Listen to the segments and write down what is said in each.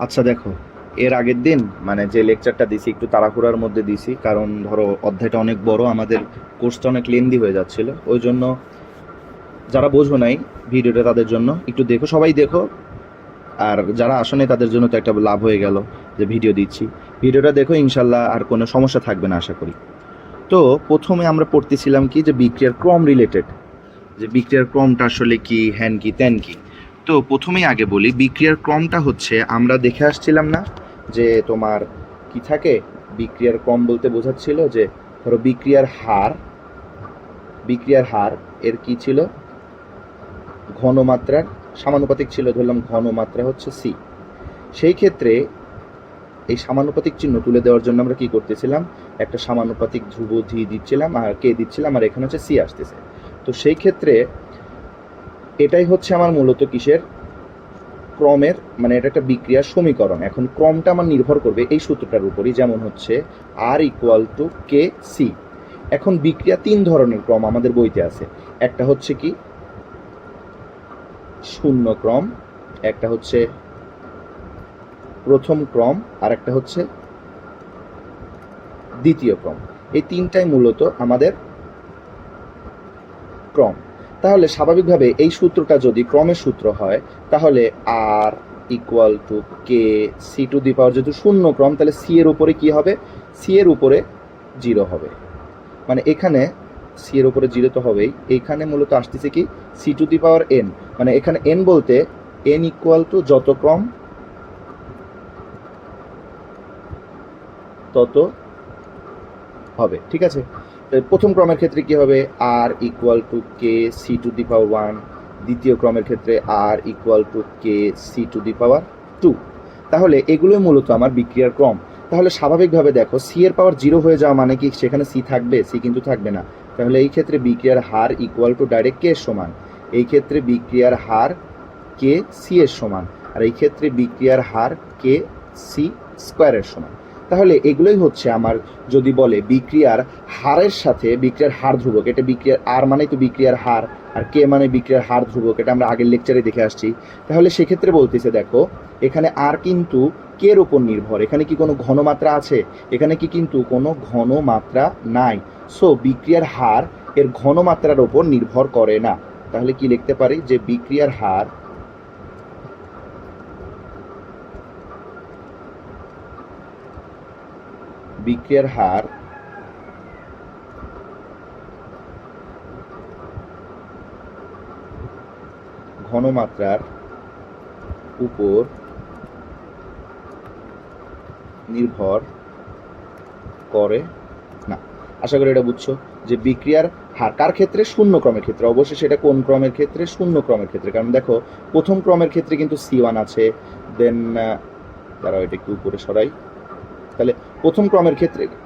আচ্ছা দেখো, এর আগের দিন মানে যে লেকচারটা দিছি একটু তাড়াহুড়ার মধ্যে দিছি, কারণ ধরো অধ্যায়টা অনেক বড়, আমাদের কোর্সটা অনেক লেন্দি হয়ে যাচ্ছিল। ওই জন্য যারা বোঝো নাই ভিডিওটা তাদের জন্য একটু দেখো, সবাই দেখো। আর যারা আসো নাই তাদের জন্য তো একটা লাভ হয়ে গেল যে ভিডিও দিচ্ছি। ভিডিওটা দেখো, ইনশাল্লাহ আর কোনো সমস্যা থাকবে না আশা করি। তো প্রথমে আমরা পড়তেছিলাম কি, যে বিক্রিয়ার ক্রম রিলেটেড, যে বিক্রিয়ার ক্রমটা আসলে কি, হ্যান কি ত্যান কি। তো প্রথমেই আগে বলি, বিক্রিয়ার ক্রমটা হচ্ছে আমরা দেখে আসছিলাম না যে তোমার কি থাকে। বিক্রিয়ার ক্রম বলতে বোঝাচ্ছিল যে ধরো বিক্রিয়ার হার এর কি ছিল, ঘনমাত্রার সমানুপাতিক ছিল। ধরলাম ঘনমাত্রা হচ্ছে সি। সেই ক্ষেত্রে এই সমানুপাতিক চিহ্ন তুলে দেওয়ার জন্য আমরা কি করতেছিলাম, একটা সমানুপাতিক ধ্রুবধি দিচ্ছিলাম আর কে দিচ্ছিলাম, আর এখানে হচ্ছে সি আসতেছে। তো সেই ক্ষেত্রে এটাই হচ্ছে আমার মূলত কিসের, ক্রমের, মানে এটা একটা বিক্রিয়ার সমীকরণ। এখন ক্রমটা আমার নির্ভর করবে এই সূত্রটার উপরই, যেমন হচ্ছে আর ইকুয়াল টু কে সি। এখন বিক্রিয়া তিন ধরনের ক্রম আমাদের বইতে আছে। একটা হচ্ছে কি শূন্য ক্রম, একটা হচ্ছে প্রথম ক্রম, আর একটা হচ্ছে দ্বিতীয় ক্রম। এই তিনটাই মূলত আমাদের ক্রম। তাহলে স্বাভাবিকভাবে এই সূত্রটা যদি ক্রমের সূত্র হয়, তাহলে r equal to K C to the power, যেহেতু শূন্য ক্রম, তাহলে সি এর উপরে কি হবে, সি এর উপরে জিরো হবে। মানে এখানে সি এর উপরে জিরো তো হবেই, এখানে মূলত আসতেছে কি c to the power n. মানে এখানে এন বলতে এন ইকুয়াল টু যত ক্রম তত হবে, ঠিক আছে। প্রথম ক্রমের ক্ষেত্রে কি হবে, r equal to K C to the power one. দ্বিতীয় ক্রমের ক্ষেত্রে r equal to K C to the power two. তাহলে এগুলোই মূলত আমার বিক্রিয়ার ক্রম। তাহলে স্বাভাবিকভাবে দেখো, সি এর পাওয়ার জিরো হয়ে যাওয়া মানে কি সেখানে সি থাকবে, সি কিন্তু থাকবে না। তাহলে এই ক্ষেত্রে বিক্রিয়ার হার ইকুয়াল টু ডাইরেক্ট কে এর সমান। এই ক্ষেত্রে বিক্রিয়ার হার কে সি এর সমান, আর এই ক্ষেত্রে বিক্রিয়ার হার কে সি স্কোয়ারের সমান। তাহলে এগুলোই হচ্ছে আমার, যদি বলে বিক্রিয়ার হারের সাথে বিক্রিয়ার হার ধ্রুবক, এটা বিক্রিয়ার আর মানেই তো বিক্রিয়ার হার, আর কে মানে বিক্রিয়ার হার ধ্রুবক, এটা আমরা আগের লেকচারে দেখে আসছি। তাহলে সেক্ষেত্রে বলতেছে দেখো, এখানে আর কিন্তু কে এর উপর নির্ভর। এখানে কি কোনো ঘনমাত্রা আছে, এখানে কি কিন্তু কোনো ঘনমাত্রা নাই। সো বিক্রিয়ার হার এর ঘনমাত্রার উপর নির্ভর করে না। তাহলে কি লিখতে পারি, যে বিক্রিয়ার হার ঘনমাত্রার উপর নির্ভর করে না। আশা করি এটা বুঝছো, যে বিক্রিয়ার হার কার ক্ষেত্রে, শূন্য ক্রমের ক্ষেত্রে। অবশ্যই সেটা কোন ক্রমের ক্ষেত্রে, শূন্য ক্রমের ক্ষেত্রে। কারণ দেখো, প্রথম ক্রমের ক্ষেত্রে কিন্তু সি ওয়ান আছে, দেন দাঁড়াও এটা একটু উপরে সরাই। তাহলে প্রথম ক্রমের ক্ষেত্রে একটু,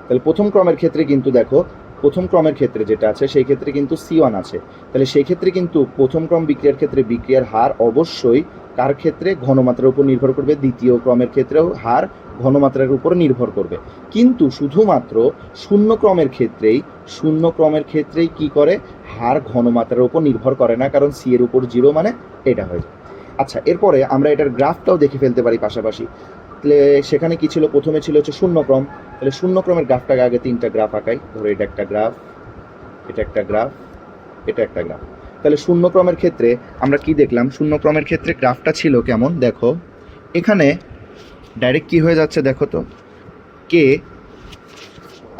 তাহলে প্রথম ক্রমের ক্ষেত্রে কিন্তু দেখো, প্রথম ক্রমের ক্ষেত্রে যেটা আছে সেই ক্ষেত্রে কিন্তু সি ওয়ান আছে। তাহলে সেই ক্ষেত্রে কিন্তু প্রথম ক্রম বিক্রিয়ার ক্ষেত্রে বিক্রিয়ার হার অবশ্যই কার ক্ষেত্রে, ঘনমাত্রার উপর নির্ভর করবে। দ্বিতীয় ক্রমের ক্ষেত্রেও হার ঘনমাত্রার উপর নির্ভর করবে। কিন্তু শুধুমাত্র শূন্য ক্রমের ক্ষেত্রেই কি করে, হার ঘনমাত্রার উপর নির্ভর করে না, কারণ সি এর উপর জিরো, মানে এটা হয়ে যায়। আচ্ছা, এরপরে আমরা এটার গ্রাফটাও দেখে ফেলতে পারি পাশাপাশি। তাহলে সেখানে কি ছিল, প্রথমে ছিল হচ্ছে শূন্য ক্রম। তাহলে শূন্য ক্রমের গ্রাফটাকে আগে তিনটা গ্রাফ আঁকাই। ধরো এটা একটা গ্রাফ, এটা একটা গ্রাফ, এটা একটা গ্রাফ। তাহলে শূন্য ক্রমের ক্ষেত্রে আমরা কি দেখলাম, শূন্য ক্রমের ক্ষেত্রে গ্রাফটা ছিল কেমন দেখো। এখানে ডাইরেক্ট কি হয়ে যাচ্ছে দেখো তো, কে।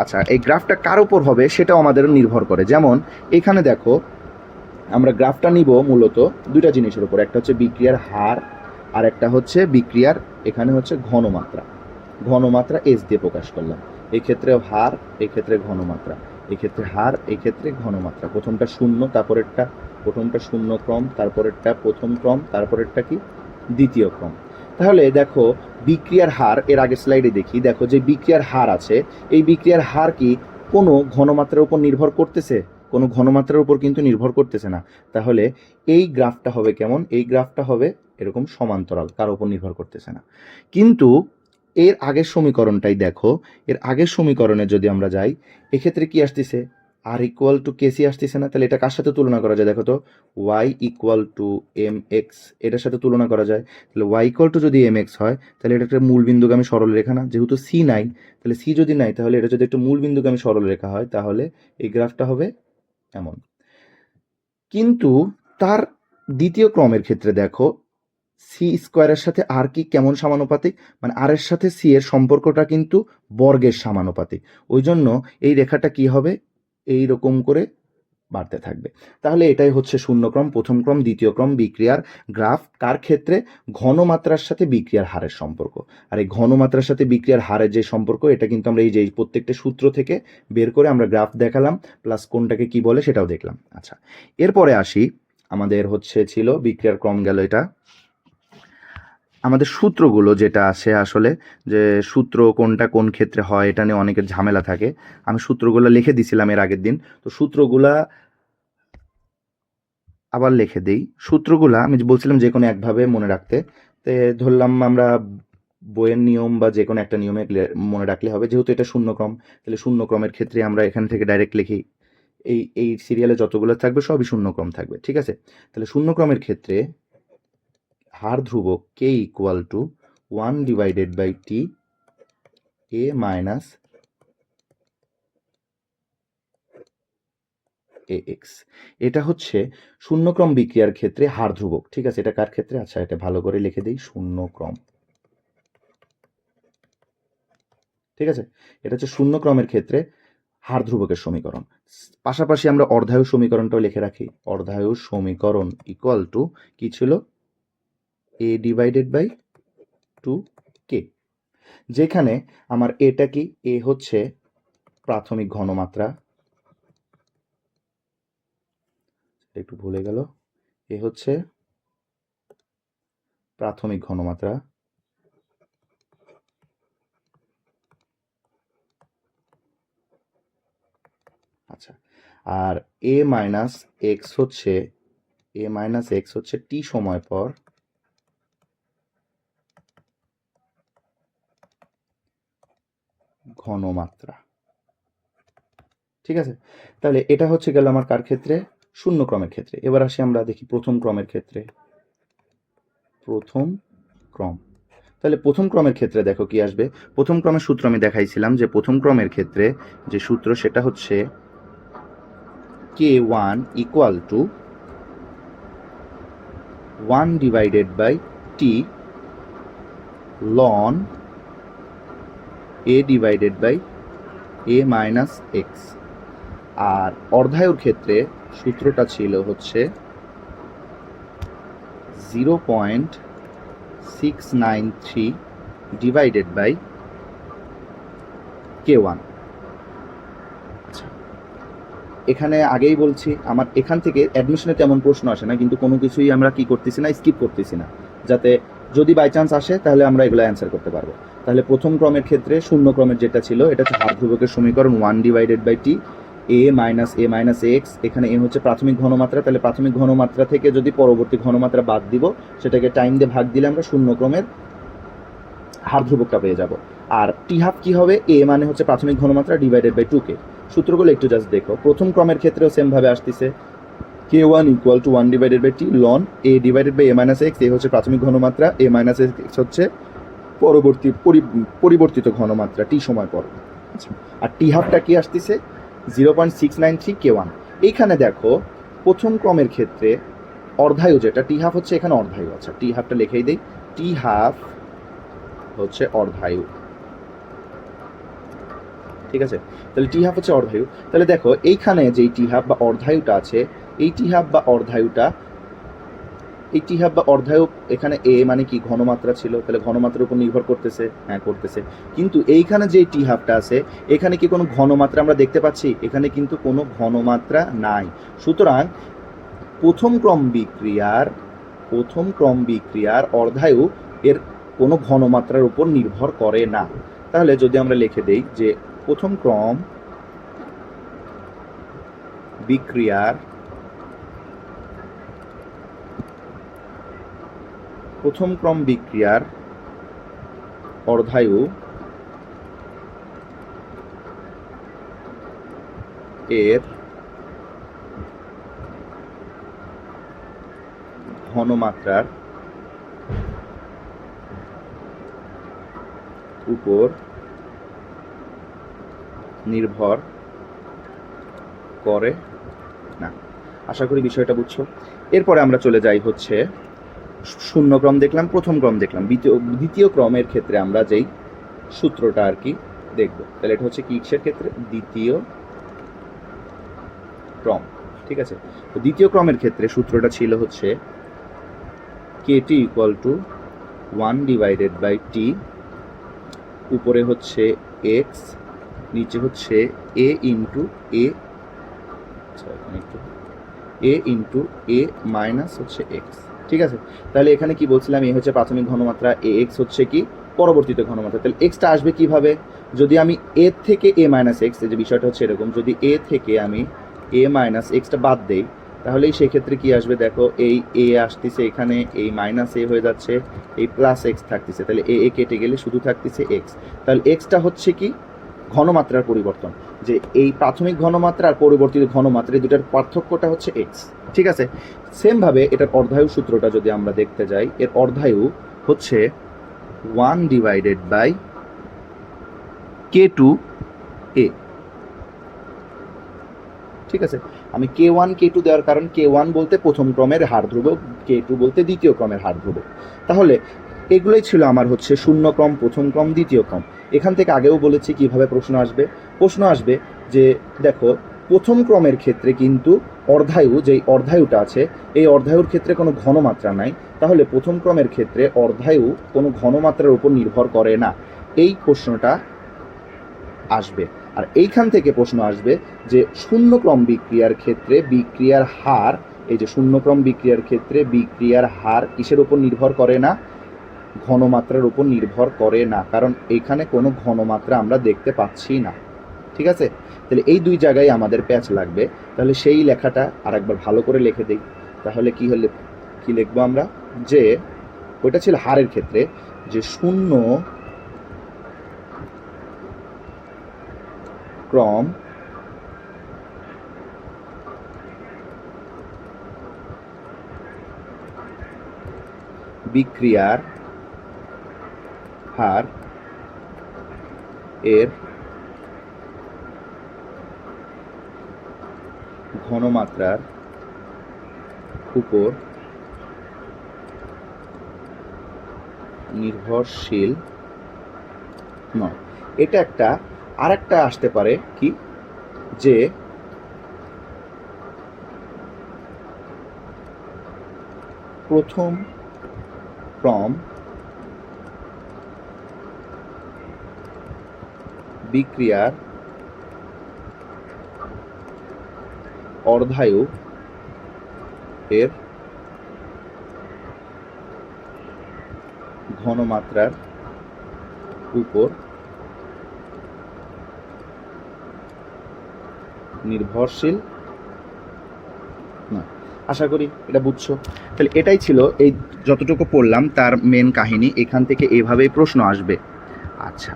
আচ্ছা, এই গ্রাফটা কার উপর হবে সেটাও আমাদের নির্ভর করে। যেমন এখানে দেখো, আমরা গ্রাফটা নিব মূলত দুইটা জিনিসের উপর। একটা হচ্ছে বিক্রিয়ার হার, আর একটা হচ্ছে বিক্রিয়ার, এখানে হচ্ছে ঘনমাত্রা এস দিয়ে প্রকাশ করলাম। এই ক্ষেত্রে হার, এই ক্ষেত্রে ঘনমাত্রা, এই ক্ষেত্রে হার, এই ক্ষেত্রে ঘনমাত্রা। প্রথমটা শূন্য, প্রথমটা শূন্য ক্রম, তারপরেরটা প্রথম ক্রম, তারপরেরটা কি দ্বিতীয় ক্রম। তাহলে দেখো, বিক্রিয়ার হার, এর আগের স্লাইডে দেখি, দেখো যে বিক্রিয়ার হার আছে, এই বিক্রিয়ার হার কি কোনো ঘনমাত্রার উপর নির্ভর করতেছে, কোনো ঘনমাত্রার উপর কিন্তু নির্ভর করতেছে না। তাহলে এই গ্রাফটা হবে কেমন, এই গ্রাফটা হবে এরকম সমান্তরাল, কার উপর নির্ভর করতেছে না। কিন্তু এর আগের সমীকরণটাই দেখো, এর আগের সমীকরণে যদি আমরা যাই, এক্ষেত্রে কি আসতেছে, আর ইকুয়াল টু কেসি আসতেছে না, তাহলে এটা কার সাথে তুলনা করা যায় দেখো তো, y equal to m x, এটার সাথে তুলনা করা যায়। তাহলে ওয়াই ইকুয়াল টু যদি এম এক্স হয় তাহলে এটা একটা মূল বিন্দুগামী সরলরেখা না, যেহেতু সি নাই, তাহলে সি যদি নাই তাহলে এটা যদি একটা মূল বিন্দুগামী সরলরেখা হয় তাহলে এই গ্রাফটা হবে এমন। কিন্তু তার দ্বিতীয় ক্রমের ক্ষেত্রে দেখো সি স্কোয়ারের সাথে আর কি কেমন সমানুপাতিক, মানে আর এর সাথে সি এর সম্পর্কটা কিন্তু বর্গের সমানুপাতিক, ওই জন্য এই রেখাটা কি হবে এই রকম করে বাড়তে থাকবে। তাহলে এটাই হচ্ছে শূন্যক্রম, প্রথম ক্রম, দ্বিতীয় ক্রম বিক্রিয়ার গ্রাফ। কার ক্ষেত্রে? ঘনমাত্রার সাথে বিক্রিয়ার হারের সম্পর্ক। আর এই ঘনমাত্রার সাথে বিক্রিয়ার হারের যে সম্পর্ক, এটা কিন্তু আমরা এই যে প্রত্যেকটা সূত্র থেকে বের করে আমরা গ্রাফ দেখালাম, প্লাস কোনটাকে কি বলে সেটাও দেখলাম। আচ্ছা, এরপরে আসি, আমাদের ছিল বিক্রিয়ার ক্রম গেল এটা। আমাদের সূত্রগুলো যেটা আছে আসলে, যে সূত্র কোনটা কোন ক্ষেত্রে হয় এটা নিয়ে অনেকের ঝামেলা থাকে। আমি সূত্রগুলো লিখে দিছিলাম এর আগের দিন, তো সূত্রগুলা আবার লিখে দিই। সূত্রগুলা আমি বলছিলাম যে কোনো একভাবে মনে রাখতে, তে ধরলাম আমরা বইয়ের নিয়ম বা যে কোনো একটা নিয়মে মনে রাখলে হবে, যেহেতু এটা শূন্যক্রম, তাহলে শূন্যক্রমের ক্ষেত্রে আমরা এখান থেকে ডাইরেক্ট লিখি, এই সিরিয়ালে যতগুলো থাকবে সবই শূন্যক্রম থাকবে, ঠিক আছে। তাহলে শূন্যক্রমের ক্ষেত্রে হার ধ্রুবক K equal to 1/t a minus ax, এটা হচ্ছে শূন্যক্রম বিক্রিয়ার ক্ষেত্রে হার ধ্রুবক, ঠিক আছে। এটা কার ক্ষেত্রে? আচ্ছা, এটা ভালো করে লিখে দিই, শূন্যক্রম, ঠিক আছে। এটা হচ্ছে শূন্যক্রমের ক্ষেত্রে হার ধ্রুবকের সমীকরণ। পাশাপাশি আমরা অর্ধায়ু সমীকরণটাও লিখে রাখি। অর্ধায়ু সমীকরণ ইকুয়াল টু কি ছিল? a/2k, যেখানে আমার এটা কি, এ হচ্ছে প্রাথমিক ঘনমাত্রা, একটু ভুলে গেল, এ হচ্ছে প্রাথমিক ঘনমাত্রা, আচ্ছা, আর এ মাইনাস এক্স হচ্ছে টি সময় পর ঘনমাত্রা, ঠিক আছে। তাহলে এটা হচ্ছে গেল আমার কার ক্ষেত্রে? শূন্য ক্রমের ক্ষেত্রে। এবার আসি আমরা দেখি প্রথম ক্রমের ক্ষেত্রে। প্রথম ক্রম, তাহলে প্রথম ক্রমের ক্ষেত্রে দেখো কি আসবে। প্রথম ক্রমের সূত্র আমি দেখাইছিলাম, যে প্রথম ক্রমের ক্ষেত্রে যে সূত্র সেটা হচ্ছে k1 equal to 1/t ln a/a minus x. আর অর্ধায়ুর ক্ষেত্রে সূত্রটা ছিল হচ্ছে 0.693 ডিভাইডেড বাই k1। আচ্ছা, এখানে আগেই বলছি আমার এখান থেকে অ্যাডমিশনে তেমন প্রশ্ন আসে না, কিন্তু কোনো কিছুই আমরা কি করতেছি না, স্কিপ করতেছি না, যাতে যদি বাই চান্স আসে তাহলে আমরা এগুলো অ্যান্সার করতে পারবো। তাহলে প্রথম ক্রমের ক্ষেত্রে শূন্য ক্রমের যেটা ছিল এটা হচ্ছে হার ধ্রুবকের সমীকরণ 1/t a মাইনাস এক্স। এখানে এ হচ্ছে প্রাথমিক ঘনমাত্রা, তাহলে প্রাথমিক ঘনমাত্রা থেকে যদি পরবর্তী ঘনমাত্রা বাদ দিব, সেটাকে টাইম দিয়ে ভাগ দিলে আমরা শূন্য ক্রমের হার ধ্রুবকটা পেয়ে যাব। আর টি হাফ কি হবে? এ মানে হচ্ছে প্রাথমিক ঘনমাত্রা ডিভাইডেড বাই 2k। সূত্রগুলো একটু জাস্ট দেখো। প্রথম ক্রমের ক্ষেত্রেও সেম ভাবে আসতেছে, k1 equal to 1/t ln a divided by a minus x. A হচ্ছে প্রাথমিক ঘনমাত্রা, a মাইনাস এক্স হচ্ছে পরিবর্তিত ঘনমাত্রা টি সময় পর। আর টি হাফটা কি আসতেছে? 0.693 k1। এইখানে দেখো প্রথম ক্রমের ক্ষেত্রে অর্ধায়ু যেটা টি হাফ হচ্ছে, এখানে অর্ধায়ু। আচ্ছা, টি হাফটা লিখেই দেই, টি হাফ হচ্ছে অর্ধায়ু, ঠিক আছে। তাহলে টি হাফ হচ্ছে অর্ধায়ু। তাহলে দেখো এইখানে যেই টি হাফ বা অর্ধায়ুটা আছে, এই টি হাফ বা অর্ধায়ু এখানে এ মানে কি ঘনমাত্রা ছিল, তাহলে ঘনমাত্রার উপর নির্ভর করতেছে, হ্যাঁ করতেছে। কিন্তু এইখানে যে টি হাফটা আছে, এখানে কি কোনো ঘনমাত্রা আমরা দেখতে পাচ্ছি? এখানে কিন্তু কোনো ঘনমাত্রা নাই। সুতরাং প্রথম ক্রম বিক্রিয়ার অর্ধায়ু এর কোনো ঘনমাত্রার উপর নির্ভর করে না। তাহলে যদি আমরা লিখে দেই যে প্রথম ক্রম বিক্রিয়ার অর্ধায়ু এর ঘনমাত্রার উপর নির্ভর করে না। আশা করি বিষয়টা বুঝছো। এরপরে আমরা চলে যাই হচ্ছে শূন্য ক্রম দেখলাম, প্রথম ক্রম দেখলাম, দ্বিতীয় ক্রমের ক্ষেত্রে আমরা যেই সূত্রটা আর কি দেখব। তাহলে এটা হচ্ছে কিসের ক্ষেত্রে? দ্বিতীয় ক্রম। ঠিক আছে, তো দ্বিতীয় ক্রমের ক্ষেত্রে সূত্রটা ছিল হচ্ছে kt ইকুয়াল টু 1/t, উপরে হচ্ছে x, নিচে হচ্ছে a into a, a into a minus হচ্ছে x। ঠিক আছে, তাহলে এখানে কি বলছিলাম? এ হচ্ছে প্রাথমিক ঘনমাত্রা, ax হচ্ছে কি পরবর্তীতে ঘনমাত্রা। তাহলে এক্সটা আসবে কিভাবে? যদি আমি a থেকে a মাইনাস এক্স, এই যে বিষয়টা হচ্ছে এরকম, যদি a থেকে আমি a মাইনাস এক্সটা বাদ দেই, তাহলে সেক্ষেত্রে কি আসবে? দেখো, এই a আসতেছে এখানে, এই মাইনাস a হয়ে যাচ্ছে, এই প্লাস এক্স থাকতেছে, তাহলে a কেটে গেলে শুধু থাকতেছে x। তাহলে এক্সটা হচ্ছে কি ঘনমাত্রার পরিবর্তন, যে এই প্রাথমিক ঘনমাত্রা আর পরবর্তী ঘনমাত্রা এই দুটার পার্থক্যটা হচ্ছে x। ঠিক আছে, সেমভাবে এটার অর্ধায়ু সূত্রটা যদি আমরা দেখতে যাই, এর অর্ধায়ু হচ্ছে 1/k2a। ঠিক আছে, আমি k1 k2 দেওয়ার কারণ k1 বলতে প্রথম ক্রমের হার ধ্রুবক, k2 বলতে দ্বিতীয় ক্রমের হার ধ্রুবক। তাহলে এগুলোই ছিল আমার হচ্ছে শূন্য ক্রম, প্রথম ক্রম, দ্বিতীয় ক্রম। এখান থেকে আগেও বলেছি কিভাবে প্রশ্ন আসবে। প্রশ্ন আসবে যে দেখো, প্রথম ক্রমের ক্ষেত্রে কিন্তু অর্ধায়ু, যেই অর্ধায়ুটা আছে, এই অর্ধায়ুর ক্ষেত্রে কোনো ঘনমাত্রা নাই, তাহলে প্রথম ক্রমের ক্ষেত্রে অর্ধায়ু কোনো ঘনমাত্রার উপর নির্ভর করে না, এই প্রশ্নটা আসবে। আর এইখান থেকে প্রশ্ন আসবে যে শূন্যক্রম বিক্রিয়ার ক্ষেত্রে বিক্রিয়ার হার, এই যে শূন্যক্রম বিক্রিয়ার ক্ষেত্রে বিক্রিয়ার হার কিসের উপর নির্ভর করে না? ঘনমাত্রার উপর নির্ভর করে না, কারণ এখানে কোনো ঘনমাত্রা আমরা দেখতে পাচ্ছি না। ঠিক আছে, তাহলে এই দুই জায়গায় আমাদের প্যাচ লাগবে। তাহলে সেই লেখাটা আর একবার ভালো করে লিখে দিই। তাহলে কি হলে কি লিখবো আমরা? যে ওইটা ছিল হারের ক্ষেত্রে, যে শূন্য ক্রম বিক্রিয়ার হার এর ঘনমাত্রার উপর নির্ভরশীল নয়। এটা একটা আরেকটা আসতে পারে কি, যে প্রথম ক্রম বিক্রিয়ার অর্ধায়ু এর ঘনমাত্রার উপর নির্ভরশীল না। আশা করি এটা বুঝছো। তাহলে এটাই ছিল, এই যতটুকু পড়লাম তার মেন কাহিনী। এখান থেকে এভাবেই প্রশ্ন আসবে। আচ্ছা,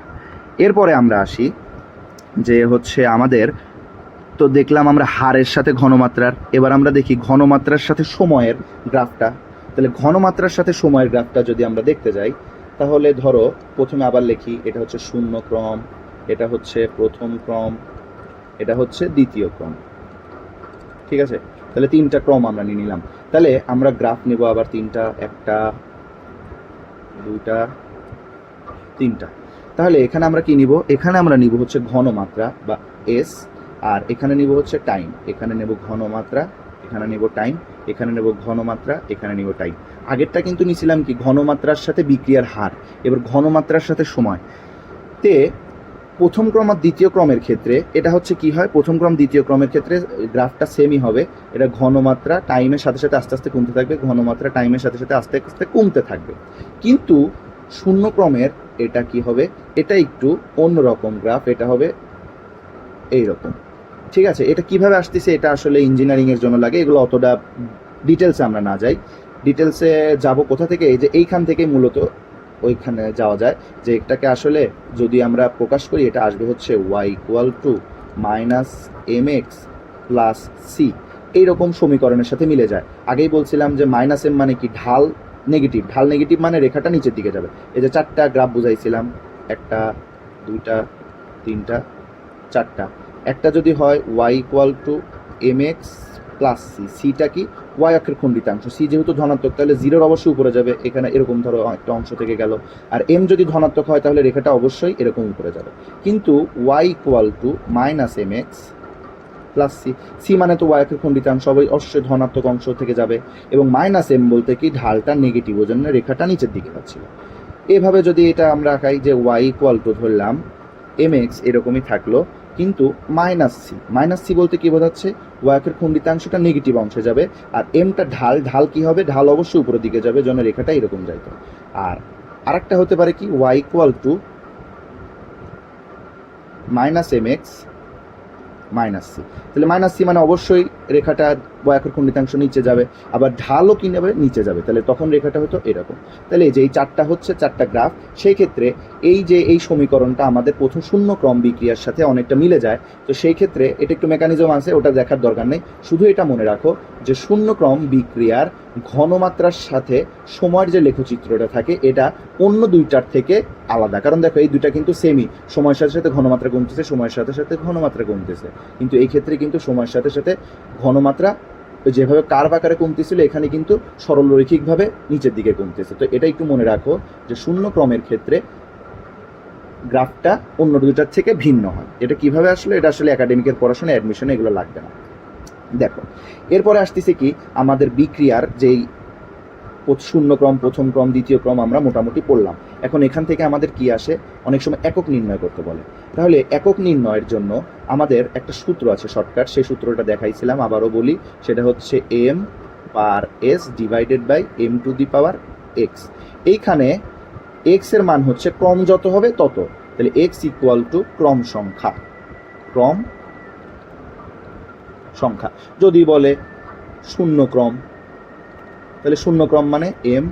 এরপরে আমরা আসি যে হচ্ছে আমাদের তো দেখলাম আমরা হারের সাথে ঘনমাত্রার, এবার আমরা দেখি ঘনমাত্রার সাথে সময়ের গ্রাফটা। তাহলে ঘনমাত্রার সাথে সময়ের গ্রাফটা যদি আমরা দেখতে যাই, তাহলে ধরো প্রথমে আবার লিখি, এটা হচ্ছে শূন্য ক্রম, এটা হচ্ছে প্রথম ক্রম, এটা হচ্ছে দ্বিতীয় ক্রম। ঠিক আছে, তাহলে তিনটা ক্রম আমরা নিয়ে নিলাম। তাহলে আমরা গ্রাফ নেব আবার তিনটা, একটা, দুইটা, তিনটা। তাহলে এখানে আমরা কি নিব? এখানে আমরা নিব হচ্ছে ঘনমাত্রা বা এস, আর এখানে নিব হচ্ছে টাইম। এখানে নেব ঘনমাত্রা, এখানে নেব টাইম, এখানে নেব ঘনমাত্রা, এখানে নেব টাইম। আগেরটা কিন্তু নিছিলাম কি ঘনমাত্রার সাথে বিক্রিয়ার হার, এবার ঘনমাত্রার সাথে সময়। তে প্রথম ক্রম আর দ্বিতীয় ক্রমের ক্ষেত্রে এটা হচ্ছে কি হয়, প্রথম ক্রম দ্বিতীয় ক্রমের ক্ষেত্রে গ্রাফটা সেমই হবে। এটা ঘনমাত্রা টাইমের সাথে সাথে আস্তে আস্তে কমতে থাকবে, ঘনমাত্রা টাইমের সাথে সাথে আস্তে আস্তে কমতে থাকবে। কিন্তু শূন্য ক্রমের এটা কি হবে? এটা একটু অন্যরকম গ্রাফ, এটা হবে এইরকম। ঠিক আছে, এটা কিভাবে আসতেছে এটা আসলে ইঞ্জিনিয়ারিংয়ের জন্য লাগে, এগুলো অতটা ডিটেলসে আমরা না যাই। ডিটেলসে যাব কোথা থেকে? এই যে এইখান থেকে মূলত ওইখানে যাওয়া যায়, যে এটাকে আসলে যদি আমরা প্রকাশ করি, এটা আসবে হচ্ছে y = -mx + c। এইরকম সমীকরণের সাথে মিলে যায়। আগেই বলছিলাম যে মাইনাস এম মানে কি, ঢাল নেগেটিভ, ঢাল নেগেটিভ মানে রেখাটা নিচের দিকে যাবে। এই যে 4টা গ্রাফ বুঝাইছিলাম, 1টা 2টা 3টা 4টা। একটা যদি হয় y equal to m x plus c, সিটা কি y অক্ষের খণ্ডিতাংশ, সি যেহেতু ধনাত্মক তাহলে জিরোর অবশ্যই উপরে যাবে, এখানে এরকম ধরো একটা অংশ থেকে গেল। আর এম যদি ধনাত্মক হয় তাহলে রেখাটা অবশ্যই এরকম উপরে যাবে। কিন্তু y equal to minus m x plus c, c মানে তো y অক্ষের খণ্ডিতাংশ, অবশ্যই ধনাত্মক অংশ থেকে যাবে। এবং মাইনাস এম বলতে কি ঢালটা নেগেটিভ, ওই জন্য রেখাটা নিচের দিকে যাচ্ছিল। এভাবে যদি এটা আমরা আঁকাই যে y ইকুয়াল টু ধরলাম এম এক্স এরকমই থাকলো, কিন্তু মাইনাস সি বলতে কি বোঝাচ্ছে y অক্ষের খণ্ডিতাংশটা নেগেটিভ অংশে যাবে, আর এমটা ঢাল কি হবে, ঢাল অবশ্যই উপরের দিকে যাবে, জন্য রেখাটা এরকম যাইতো। আর আরেকটা হতে পারে কি y equal to minus m x minus c, তাহলে মাইনাস সি মানে অবশ্যই রেখাটা y অক্ষের খণ্ডিতাংশ নিচে যাবে, আবার ঢালও কি নেবে, নিচে যাবে, তাহলে তখন রেখাটা হতো এরকম। তাহলে এই যে এই 4টা হচ্ছে 4টা গ্রাফ, সেই ক্ষেত্রে এই যে এই সমীকরণটা আমাদের প্রথম শূন্য ক্রম বিক্রিয়ার সাথে অনেকটা মিলে যায়। তো সেই ক্ষেত্রে এটা একটু মেকানিজম আছে, ওটা দেখার দরকার নেই, শুধু এটা মনে রাখো যে শূন্য ক্রম বিক্রিয়ার ঘনমাত্রার সাথে সময়ের যে লেখচিত্রটা থাকে এটা অন্য দুইটার থেকে আলাদা। কারণ দেখো এই দুইটা কিন্তু সেমই, সময়ের সাথে সাথে ঘনমাত্রা কমতেছে, সময়ের সাথে সাথে ঘনমাত্রা কমতেছে, কিন্তু এই ক্ষেত্রে কিন্তু সময়ের সাথে সাথে ঘনমাত্রা যেভাবে কার্ভ আকারে কমতেছিল এখানে কিন্তু সরলরৈখিকভাবে নিচের দিকে কমতেছে। তো এটা একটু মনে রাখো যে শূন্য ক্রমের ক্ষেত্রে গ্রাফটা অন্য দুটার থেকে ভিন্ন হয়। এটা কিভাবে আসলে, এটা আসলে একাডেমিকের পড়াশোনা অ্যাডমিশনে এগুলো লাগবে না। দেখো এরপরে আসতেছে কি আমাদের বিক্রিয়ার যেই শূন্য ক্রম, প্রথম ক্রম, দ্বিতীয় ক্রম আমরা মোটামুটি পড়লাম। এখন এখান থেকে আমাদের কি আসে, অনেক সময় একক নির্ণয় করতে বলে। তাহলে একক নির্ণয়ের জন্য আমাদের একটা সূত্র আছে শর্টকাট, সেই সূত্রটা দেখাইছিলাম, আবারও বলি, সেটা হচ্ছে M per s divided by M to the power x. এইখানে এক্স এর মান হচ্ছে ক্রম যত হবে তত, তাহলে এক্স ইকুয়াল টু ক্রম সংখ্যা, ক্রম সংখ্যা। যদি বলে শূন্য ক্রম, তাহলে শূন্য ক্রম মানে M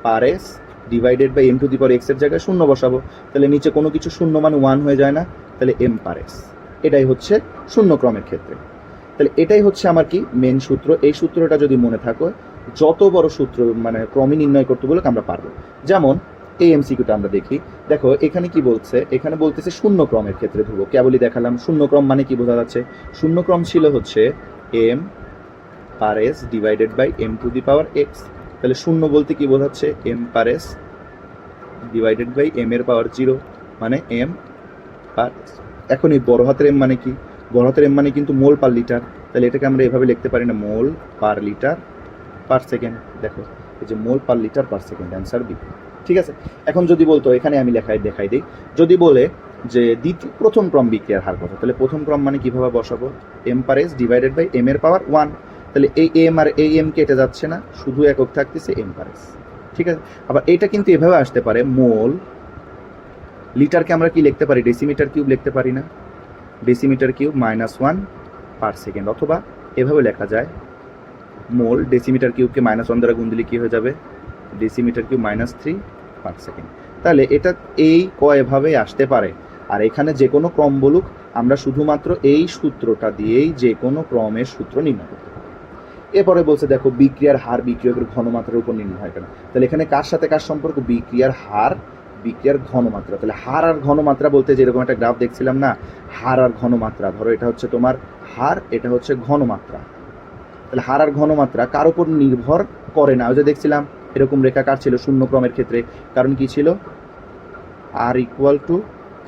per s divided by M to the power x এর জায়গায় শূন্য বসাবো, তাহলে নিচে কোনো কিছু শূন্য মানে 1 হয়ে যায় না, তাহলে এম পার এস। এটাই হচ্ছে শূন্য ক্রমের ক্ষেত্রে। তাহলে এটাই হচ্ছে আমার কি মেন সূত্র। এই সূত্রটা যদি মনে থাকো, যত বড় সূত্র মানে ক্রমই নির্ণয় করতে বলে আমরা পারবো। যেমন এই এমসিকিউটা আমরা দেখি, দেখো এখানে কি বলছে, এখানে বলতেছে শূন্য ক্রমের ক্ষেত্রে ধ্রুবক, কেবলই দেখালাম শূন্য ক্রম মানে কি বোঝা যাচ্ছে, শূন্য ক্রম ছিল হচ্ছে M per s divided by M to the power x. তাহলে শূন্য বলতে কি বোঝাচ্ছে, M per s divided by M এর পাওয়ার 0 মানে এম পার এস। এখন এই বড় হাতের এম মানে কি, বড় হাতের এম মানে কিন্তু মোল পার লিটার, তাহলে এটাকে আমরা এভাবে লিখতে পারি না, মোল পার লিটার পার সেকেন্ড। দেখো এই যে mole per litre per second, answer B. ঠিক আছে, এখন যদি বলতো, এখানে আমি দেখাই দিই, যদি বলে যে প্রথম ক্রম বিক্রিয়ার হার কত, তাহলে প্রথম ক্রম মানে কিভাবে বসাবো, M per s divided by M এর পাওয়ার 1, তাহলে এই এম আর এই এম কেটে যাচ্ছে না, শুধু একক থাকতেছে এম পার এস। ঠিক আছে, আবার এটা কিন্তু এভাবে আসতে পারে, মোল লিটারকে আমরা কি লিখতে পারি, ডেসিমিটার কিউব লিখতে পারি না, ডেসিমিটার কিউব -1 পার সেকেন্ড, অথবা এভাবে লেখা যায় মোল ডেসিমিটার কিউবকে -1 দ্বারা গুণ দিলে কি হয়ে যাবে, ডেসিমিটার কিউব -3 পার সেকেন্ড। তাহলে এটা এই এভাবেই আসতে পারে। আর এখানে যে কোনো ক্রম বলুক, আমরা শুধুমাত্র এই সূত্রটা দিয়েই যে কোনো ক্রমের সূত্র নির্ণয় করতে পারি। এরপরে বলছে দেখো বিক্রিয়ার হার বিক্রিয়কের ঘনমাত্রার উপর নির্ণয় হয় কেন, তাহলে এখানে কার সাথে কার সম্পর্ক, বিক্রিয়ার হার বিক্রিয়ার ঘনমাত্রা। তাহলে হার আর ঘনমাত্রা বলতে যেরকম একটা গ্রাফ দেখছিলাম না, হার আর ঘনমাত্রা, ধরো এটা হচ্ছে তোমার হার, এটা হচ্ছে ঘনমাত্রা। তাহলে হার আর ঘনমাত্রা কার উপর নির্ভর করে না, ওই যে দেখছিলাম এরকম রেখা কার ছিল শূন্য ক্রমের ক্ষেত্রে, কারণ কি ছিল, r equal to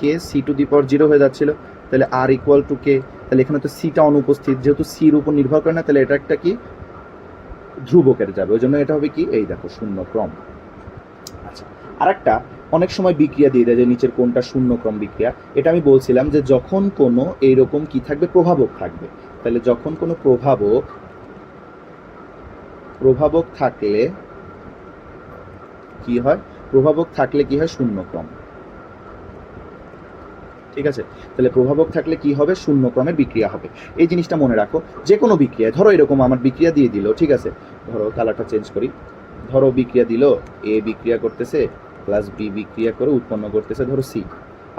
K C to the power 0 হয়ে যাচ্ছিল, তাহলে আর ইকুয়াল টু কে, তাহলে এখানে তো সিটা অনুপস্থিত, যেহেতু সির উপর নির্ভর করে না, তাহলে এটা একটা কি ধ্রুবকের যাবে, ওই জন্য এটা হবে কি, এই দেখো শূন্য ক্রম। আচ্ছা, আর একটা অনেক সময় বিক্রিয়া দিয়ে দেয় যে নিচের কোনটা শূন্য ক্রম বিক্রিয়া, এটা আমি বলছিলাম যে যখন কোনো এইরকম কি থাকবে, প্রভাবক থাকবে। তাহলে যখন কোনো প্রভাবক থাকলে কি হয়, প্রভাবক থাকলে কি হয়, শূন্য ক্রম। ঠিক আছে, তাহলে প্রভাবক থাকলে কি হবে, শূন্য ক্রমের বিক্রিয়া হবে। এই জিনিসটা মনে রাখো, যে কোনো বিক্রিয়া, ধরো এরকম আমার বিক্রিয়া দিয়ে দিল, ঠিক আছে, ধরো কালারটা চেঞ্জ করি, ধরো বিক্রিয়া দিল, এ বিক্রিয়া করতেছে প্লাস বি বিক্রিয়া করে উৎপন্ন করতেছে ধরো সি,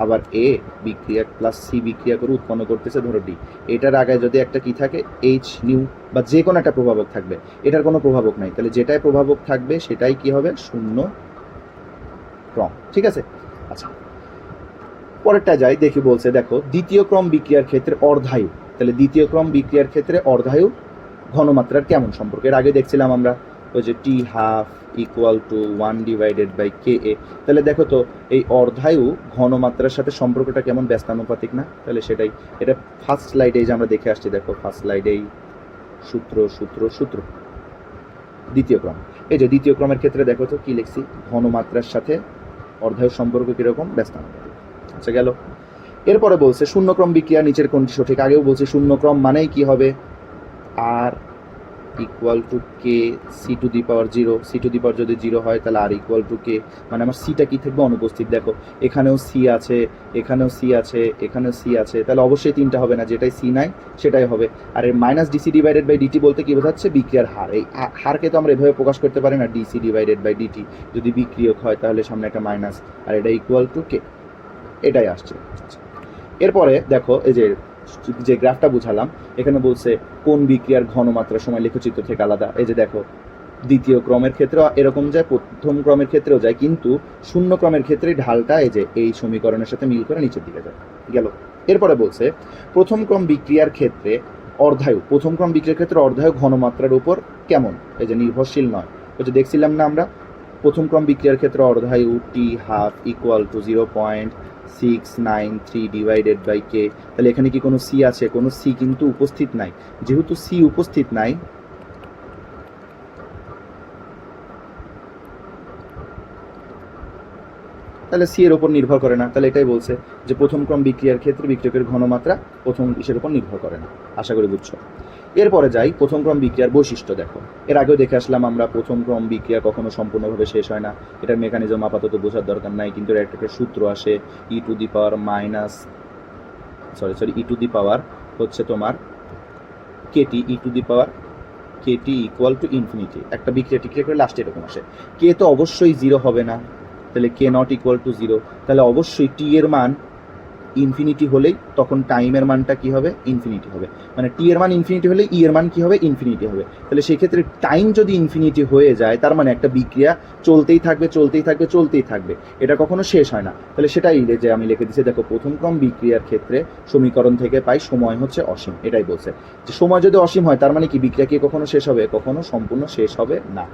আবার এ বিক্রিয়া প্লাস সি বিক্রিয়া করে উৎপন্ন করতেছে ধরো ডি। এটার আগে যদি একটা কি থাকে এইচ নিউ বা যে কোনো একটা প্রভাবক থাকবে, এটার কোনো প্রভাবক নাই, তাহলে যেটাই প্রভাবক থাকবে সেটাই কি হবে শূন্য ক্রম। ঠিক আছে, আচ্ছা পরেরটা যাই দেখি। বলছে দেখো দ্বিতীয় ক্রম বিক্রিয়ার ক্ষেত্রে অর্ধায়ু, তাহলে দ্বিতীয় ক্রম বিক্রিয়ার ক্ষেত্রে অর্ধায়ু ঘনমাত্রার কেমন সম্পর্ক? এর আগে দেখছিলাম আমরা ওই যে t half equal two 1/KA। তাহলে দেখো তো এই অর্ধায়ু ঘনমাত্রার সাথে সম্পর্কটা কেমন, ব্যস্তানুপাতিক না? তাহলে সেটাই, এটা ফার্স্ট স্লাইডে যে আমরা দেখে আসছি, দেখো ফার্স্ট স্লাইডেই সূত্র সূত্র সূত্র দ্বিতীয় ক্রম। এই যে দ্বিতীয় ক্রমের ক্ষেত্রে দেখো তো কি লিখছি, ঘনমাত্রার সাথে অর্ধায়ুর সম্পর্ক কিরকম, ব্যস্তানুপাতিক। আচ্ছা গেল। এরপরে বলছে শূন্যক্রম বিক্রিয়া নিচের কোনটি সঠিক? আগেও বলছে শূন্যক্রম মানেই কি হবে, r equal to K C to the power zero. C to the power যদি জিরো হয় তাহলে আর ইকুয়াল টু কে, মানে আমার সিটা কি থাকবে, অনুপস্থিত। দেখো এখানেও সি আছে, এখানেও সি আছে, এখানেও সি আছে, তাহলে অবশ্যই তিনটা হবে না, যেটাই সি নাই সেটাই হবে। আর এর minus dc divided by dt বলতে কি বোঝাচ্ছে, বিক্রিয়ার হার। এই হারকে তো আমরা এভাবে প্রকাশ করতে পারি না, ডিসি ডিভাইডেড বাই ডিটি। যদি বিক্রিয়ক হয় তাহলে সামনে একটা মাইনাস, আর এটা ইকুয়াল টু কে, এটাই আসছে। এরপরে দেখো এই যে গ্রাফটা বুঝালাম, এখানে বলছে কোন বিক্রিয়ার ঘনমাত্রা সময় লেখচিত্র থেকে আলাদা। এই যে দেখো দ্বিতীয় ক্রমের ক্ষেত্রে এরকম যায়, প্রথম ক্রমের ক্ষেত্রেও যায়, কিন্তু শূন্য ক্রমের ক্ষেত্রে ঢালটা এই যে এই সমীকরণের সাথে মিল করে নিচের দিকে যায়। গেল। এরপরে বলছে প্রথম ক্রম বিক্রিয়ার ক্ষেত্রে অর্ধায়ু, প্রথম ক্রম বিক্রিয়ার ক্ষেত্রে অর্ধায়ু ঘনমাত্রার উপর কেমন, এই যে নির্ভরশীল নয়। ওই যে দেখছিলাম না আমরা প্রথম ক্রম বিক্রিয়ার ক্ষেত্রে অর্ধায়ু t half equal to 0.693 divided by K. তাহলে এখানে কি কোনো সি আছে? কোনো সি কিন্তু উপস্থিত নাই। যেহেতু সি উপস্থিত নাই, তাহলে সি এর উপর নির্ভর করে না। তাহলে এটাই বলছে যে প্রথম ক্রম বিক্রিয়ার ক্ষেত্রে বিক্রিয়কের ঘনমাত্রা প্রথম ইসের উপর নির্ভর করে না। আশা করি বুঝছো। এরপরে যাই প্রথম ক্রম বিক্রিয়ার বৈশিষ্ট্য। দেখো এর আগেও দেখে আসলাম আমরা প্রথম ক্রম বিক্রিয়া কখনো সম্পূর্ণভাবে শেষ হয় না, এটার মেকানিজম আপাতত বোঝার দরকার নাই, কিন্তু এর একটা সূত্র আসে ই to the power E to the power হচ্ছে তোমার kt, e to the power Katie equal to infinity. একটা বিক্রিয়া টিক্রিয়া করে লাস্টে এরকম আসে। কে তো অবশ্যই জিরো হবে না, তাহলে কে নট ইকুয়াল টু জিরো, তাহলে অবশ্যই টি এর মান ইনফিনিটি হলেই তখন টাইমের মানটা কি হবে, ইনফিনিটি হবে। মানে টি এর মান ইনফিনিটি হলে ই এর মান কি হবে, ইনফিনিটি হবে। তাহলে সেই ক্ষেত্রে টাইম যদি ইনফিনিটি হয়ে যায় তার মানে একটা বিক্রিয়া চলতেই থাকবে চলতেই থাকবে চলতেই থাকবে, এটা কখনো শেষ হয় না। তাহলে সেটাই যে আমি লিখে দিচ্ছি, দেখো প্রথম ক্রম বিক্রিয়ার ক্ষেত্রে সমীকরণ থেকে পাই সময় হচ্ছে অসীম। এটাই বলছে যে সময় যদি অসীম হয় তার মানে কি বিক্রিয়া কি কখনো শেষ হবে, কখনো সম্পূর্ণ শেষ হবে না।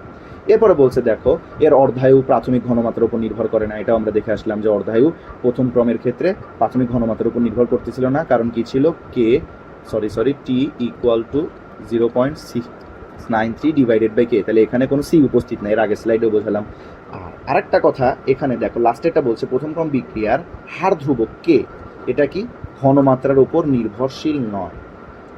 এরপরে বলছে দেখো এর অর্ধায়ু প্রাথমিক ঘনমাত্রার উপর নির্ভর করে না। এটাও আমরা দেখে আসলাম যে অর্ধায়ু প্রথম ক্রমের ক্ষেত্রে প্রাথমিক ঘনমাত্রার উপর নির্ভর করতেছিল না, কারণ কি ছিল, কে T equal to 0.693 divided by K. তাহলে এখানে কোনো সি উপস্থিত নেই, এর আগের স্লাইডেও বোঝালাম। আর আরেকটা কথা এখানে দেখো লাস্টেরটা বলছে প্রথম ক্রম বিক্রিয়ার হার ধ্রুবক কে, এটা কি ঘনমাত্রার উপর নির্ভরশীল নয়।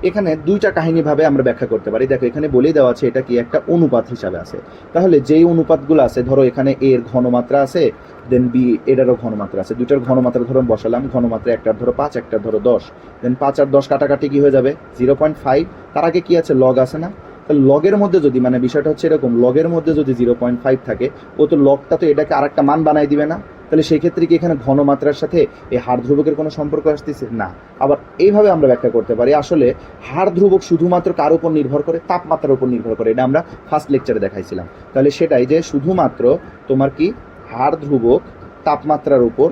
এখানে দুইটা কাহিনীভাবে আমরা ব্যাখ্যা করতে পারি। দেখো এখানে বলেই দেওয়া আছে এটা কি একটা অনুপাত হিসাবে আছে, তাহলে যেই অনুপাতগুলো আছে, ধরো এখানে এর ঘনমাত্রা আছে, দেন বি এটারও ঘনমাত্রা আছে, দুইটার ঘনমাত্রা ধরো বসালাম, ঘনমাত্রা একটার ধরো 5 একটার ধরো 10, দেন 5 আর 10 কাটাকাটি কি হয়ে যাবে 0.5। তার আগে কি আছে, লগ আছে না? তাহলে লগের মধ্যে যদি, মানে বিষয়টা হচ্ছে এরকম, লগের মধ্যে যদি 0.5 থাকে, ও তো লগটা তো এটাকে আর একটা মান বানাই দিবে না। তাহলে সেই ক্ষেত্রে কি এখানে ঘনমাত্রার সাথে এই হার ধ্রুবকের কোনো সম্পর্ক আসতেছে না। আবার এইভাবে আমরা ব্যাখ্যা করতে পারি, আসলে হার ধ্রুবক শুধুমাত্র কার উপর নির্ভর করে, তাপমাত্রার উপর নির্ভর করে। এটা আমরা ফার্স্ট লেকচারে দেখাইছিলাম। তাহলে সেটাই যে শুধুমাত্র তোমার কি হার ধ্রুবক তাপমাত্রার উপর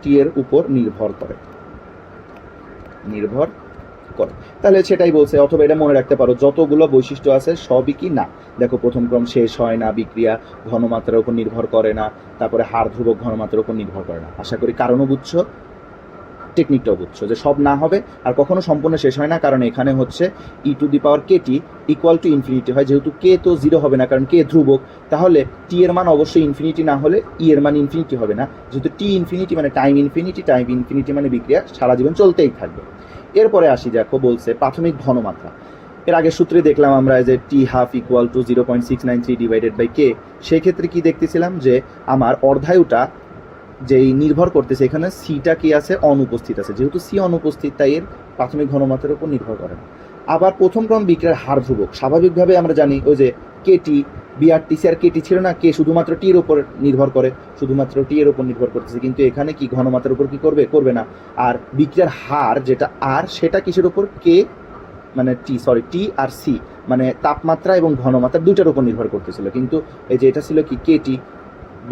টি এর উপর নির্ভর করে। তাহলে সেটাই বলছে, অথবা এটা মনে রাখতে পারো যতগুলো বৈশিষ্ট্য আছে সবই কি না। দেখো প্রথম ক্রম শেষ হয় না, বিক্রিয়া ঘনমাত্রার উপর নির্ভর করে না, তারপরে হার ধ্রুবক ঘনমাত্রার উপর নির্ভর করে না। আশা করি কারণও বুঝছো, টেকনিকটাও বুঝছো যে সব না হবে আর কখনো সম্পূর্ণ শেষ হয় না, কারণ এখানে হচ্ছে e to the power Katie equal to infinity হয়। যেহেতু কে তো জিরো হবে না, কারণ কে ধ্রুবক, তাহলে টি এর মান অবশ্যই ইনফিনিটি না হলে ই এর মান ইনফিনিটি হবে না। যেহেতু টি ইনফিনিটি মানে টাইম ইনফিনিটি মানে বিক্রিয়া সারা জীবন চলতেই থাকবে। এরপরে আসি, দেখো বলছে প্রাথমিক ঘনমাত্রা। এর আগের সূত্রে দেখলাম আমরা যে t half equal to 0.693 divided by K. সেই ক্ষেত্রে কি দেখতেছিলাম যে আমার অর্ধায়ুটা যেই নির্ভর করতেছে, এখানে সিটা কি আছে, অনুপস্থিত আছে। যেহেতু সি অনুপস্থিত তাই এর প্রাথমিক ঘনমাত্রার উপর নির্ভর করে না। আবার প্রথম ক্রম বিক্রিয়ার হার ধ্রুবক, স্বাভাবিকভাবে আমরা জানি ওই যে কেটি বিআরটিসি আর কেটি ছিল না, কে শুধুমাত্র টি এর উপর নির্ভর করে, শুধুমাত্র টি এর উপর নির্ভর করতেছে, কিন্তু এখানে কি ঘনমাত্রার উপর কি করবে, করবে না। আর বিক্রিয়ার হার যেটা আর, সেটা কিসের উপর, কে মানে টি আর সি মানে তাপমাত্রা এবং ঘনমাত্রা দুইটার উপর নির্ভর করতেছিল, কিন্তু এই যে এটা ছিল কি কেটি,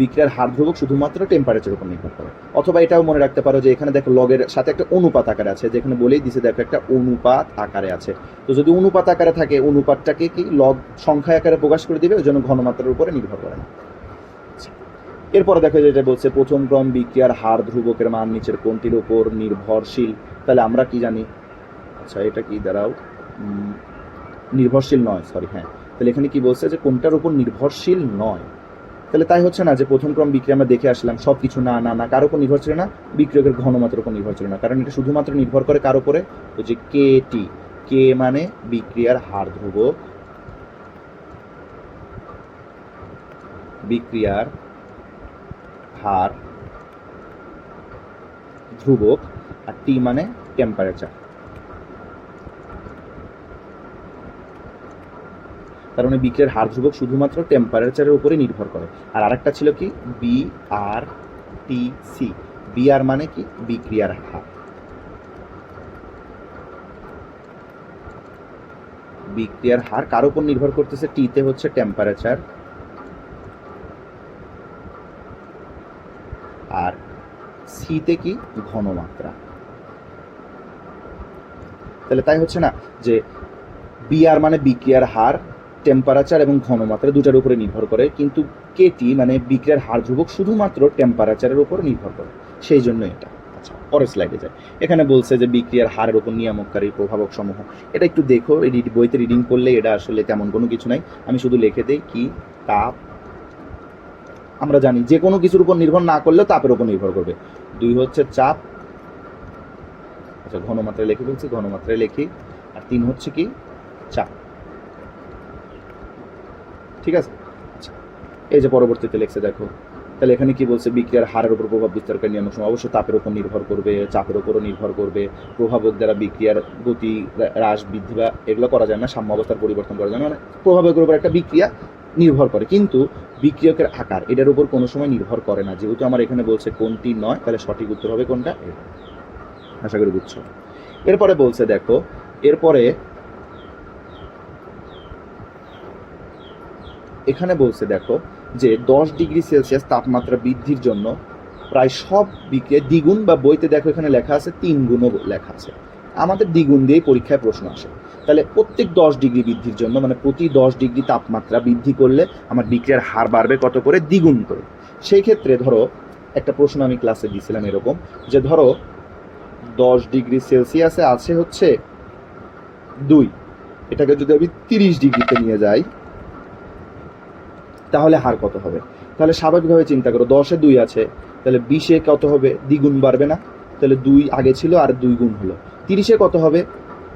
বিক্রিয়ার হার ধ্রুবক শুধুমাত্র টেম্পারেচার উপর নির্ভর করে। অথবা এটাও মনে রাখতে পারো যে এখানে দেখো লগের সাথে একটা অনুপাত আকারে আছে, যেখানে বলেই দিছে দেখো একটা অনুপাত আকারে আছে, তো যদি অনুপাত আকারে থাকে অনুপাতটাকে কি লগ সংখ্যা আকারে প্রকাশ করে দিবে, ওই জন্য ঘনমাত্রার উপরে নির্ভর করে না। এরপরে দেখো যেটা বলছে প্রথম ক্রম বিক্রিয়ার হার ধ্রুবকের মান নিচের কোনটির উপর নির্ভরশীল, তাহলে আমরা কি জানি, আচ্ছা এটা কি দাঁড়াও, নির্ভরশীল নয়, সরি, হ্যাঁ, তাহলে এখানে কি বলছে যে কোনটার উপর নির্ভরশীল নয়, তাহলে তাই হচ্ছে না যে প্রথম ক্রম বিক্রিয়া আমরা দেখে আসলাম সব কিছু না না না কার উপর নির্ভর ছিল না, বিক্রিয়কের ঘনমাত্রার উপর নির্ভর ছিল না, কারণ এটা শুধুমাত্র নির্ভর করে কার উপরে, ওই যে কেটি, কে মানে বিক্রিয়ার হার ধ্রুবক, বিক্রিয়ার হার ধ্রুবক, আর টি মানে টেম্পারেচার। তার মানে বিক্রিয়ার হার ধ্রুবক শুধুমাত্র টেম্পারেচারের উপরে নির্ভর করে। আর আরেকটা ছিল কি বিআরটিসি, বিআর মানে কি বিক্রিয়ার হার, বিক্রিয়ার হার কার উপর নির্ভর করতেছে, টিতে হচ্ছে টেম্পারেচার, আর সিতে কি ঘনমাত্রা। তাহলে তাই হচ্ছে না যে বিআর মানে বিক্রিয়ার হার, টেম্পারেচার এবং ঘনমাত্রা দুটার উপরে নির্ভর করে, কিন্তু কেটি মানে বিক্রিয়ার হার ধ্রুবক শুধুমাত্র টেম্পারেচারের উপর নির্ভর করে, সেই জন্য এটা। আচ্ছা পরের স্লাইডে যায়, এখানে বলছে যে বিক্রিয়ার হারের উপর নিয়ামককারী প্রভাবক সমূহ, এটা একটু দেখো, এই বইতে রিডিং করলে এটা আসলে তেমন কোনো কিছু নাই, আমি শুধু লিখে দেই কি তাপ, আমরা জানি যে কোনো কিছুর উপর নির্ভর না করলেও তাপের উপর নির্ভর করবে, দুই হচ্ছে চাপ, আচ্ছা ঘনমাত্রায় লিখে ফেলছি, ঘনমাত্রায় লিখি, আর তিন হচ্ছে কি চাপ, ঠিক আছে। আচ্ছা এই যে পরবর্তীতে লিখছে দেখো, তাহলে এখানে কি বলছে, বিক্রিয়ার হারের উপর প্রভাব বিস্তারকারী নিয়ামক সমূহ অবশ্যই তাপের উপর নির্ভর করবে, চাপের উপরও নির্ভর করবে, প্রভাবক দ্বারা বিক্রিয়ার গতি হ্রাস বৃদ্ধি বা এগুলো করা যায় না, সাম্য অবস্থার পরিবর্তন করা যায় না, মানে প্রভাবকের উপর একটা বিক্রিয়া নির্ভর করে, কিন্তু বিক্রিয়কের আকার এটার উপর কোনো সময় নির্ভর করে না। যেহেতু আমার এখানে বলছে কোনটি নয়, তাহলে সঠিক উত্তর হবে কোনটা, আশা করি বুঝছো। এরপরে বলছে দেখো, এরপরে এখানে বলছে দেখো যে 10 ডিগ্রি সেলসিয়াস তাপমাত্রা বৃদ্ধির জন্য প্রায় সব বিক্রিয়া দ্বিগুণ, বা বইতে দেখো এখানে লেখা আছে 3 গুণও লেখা আছে, আমাদের দ্বিগুণ দিয়েই পরীক্ষায় প্রশ্ন আসে। তাহলে প্রত্যেক 10 ডিগ্রি বৃদ্ধির জন্য মানে প্রতি 10 ডিগ্রি তাপমাত্রা বৃদ্ধি করলে আমার বিক্রিয়ার হার বাড়বে কত করে, দ্বিগুণ করে। সেই ক্ষেত্রে ধরো একটা প্রশ্ন আমি ক্লাসে দিয়েছিলাম এরকম, যে ধরো 10 ডিগ্রি সেলসিয়াসে আছে হচ্ছে 2, এটাকে যদি আমি 30 ডিগ্রিতে নিয়ে যাই তাহলে হার কত হবে, তাহলে স্বাভাবিকভাবে চিন্তা করো 10-এ 2 আছে, তাহলে 20-এ কত হবে, দ্বিগুণ বাড়বে না, তাহলে 2 আগে ছিল আর 2 গুণ হলো, 30-এ কত হবে,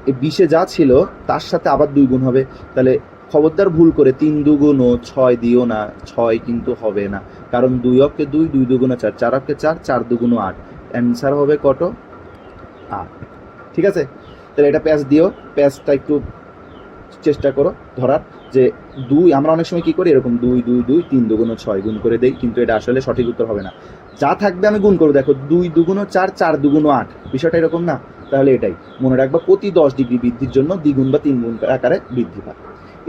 এই 20-এ যা ছিল তার সাথে আবার 2 গুণ হবে, তাহলে খবরদার ভুল করে 3 দুগুণ 6 দিও না, 6 কিন্তু হবে না, কারণ 2 অক্ষে 2, 2 দুগুণে 4, 4 অক্ষে 4, 4 দুগুণ 8, অ্যান্সার হবে কত, 8, ঠিক আছে। তাহলে এটা প্যাচ দিও, প্যাচটা একটু চেষ্টা করো ধরার, যে 2 আমরা অনেক সময় কি করি এরকম 2 2 2 3 দুগুণ 6 গুণ করে দেই, কিন্তু এটা আসলে সঠিক উত্তর হবে না, যা থাকবে আমি গুণ করবো, দেখো 2 দুগুণ 4, 4 দুগুণ 8, বিষয়টা এরকম না, তাহলে এটাই মনে রাখবা, প্রতি 10 ডিগ্রি বৃদ্ধির জন্য দ্বিগুণ বা 3 গুণ আকারে বৃদ্ধি পায়।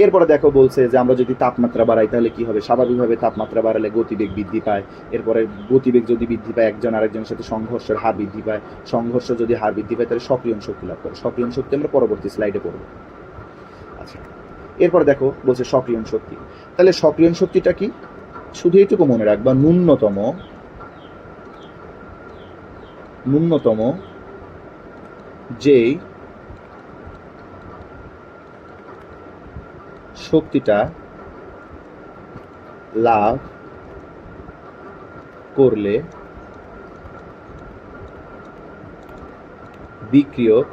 এরপরে দেখো বলছে যে আমরা যদি তাপমাত্রা বাড়াই তাহলে কি হবে, স্বাভাবিকভাবে তাপমাত্রা বাড়ালে গতিবেগ বৃদ্ধি পায়, এরপরে গতিবেগ যদি বৃদ্ধি পায় একজন আরেকজনের সাথে সংঘর্ষের হার বৃদ্ধি পায়, সংঘর্ষ যদি হার বৃদ্ধি পায় তাহলে সক্রিয়ণ শক্তি লাভ করে, সক্রিয়ণ শক্তি আমরা পরবর্তী স্লাইডে পড়বো। আচ্ছা এরপরে দেখো বলছে সক্রিয়ণ শক্তি, তাহলে সক্রিয়ণ শক্তিটা কি, শুধু এইটুকু মনে রাখবা, ন্যূনতম যেই শক্তিটা লাভ করলে বিক্রিয়ক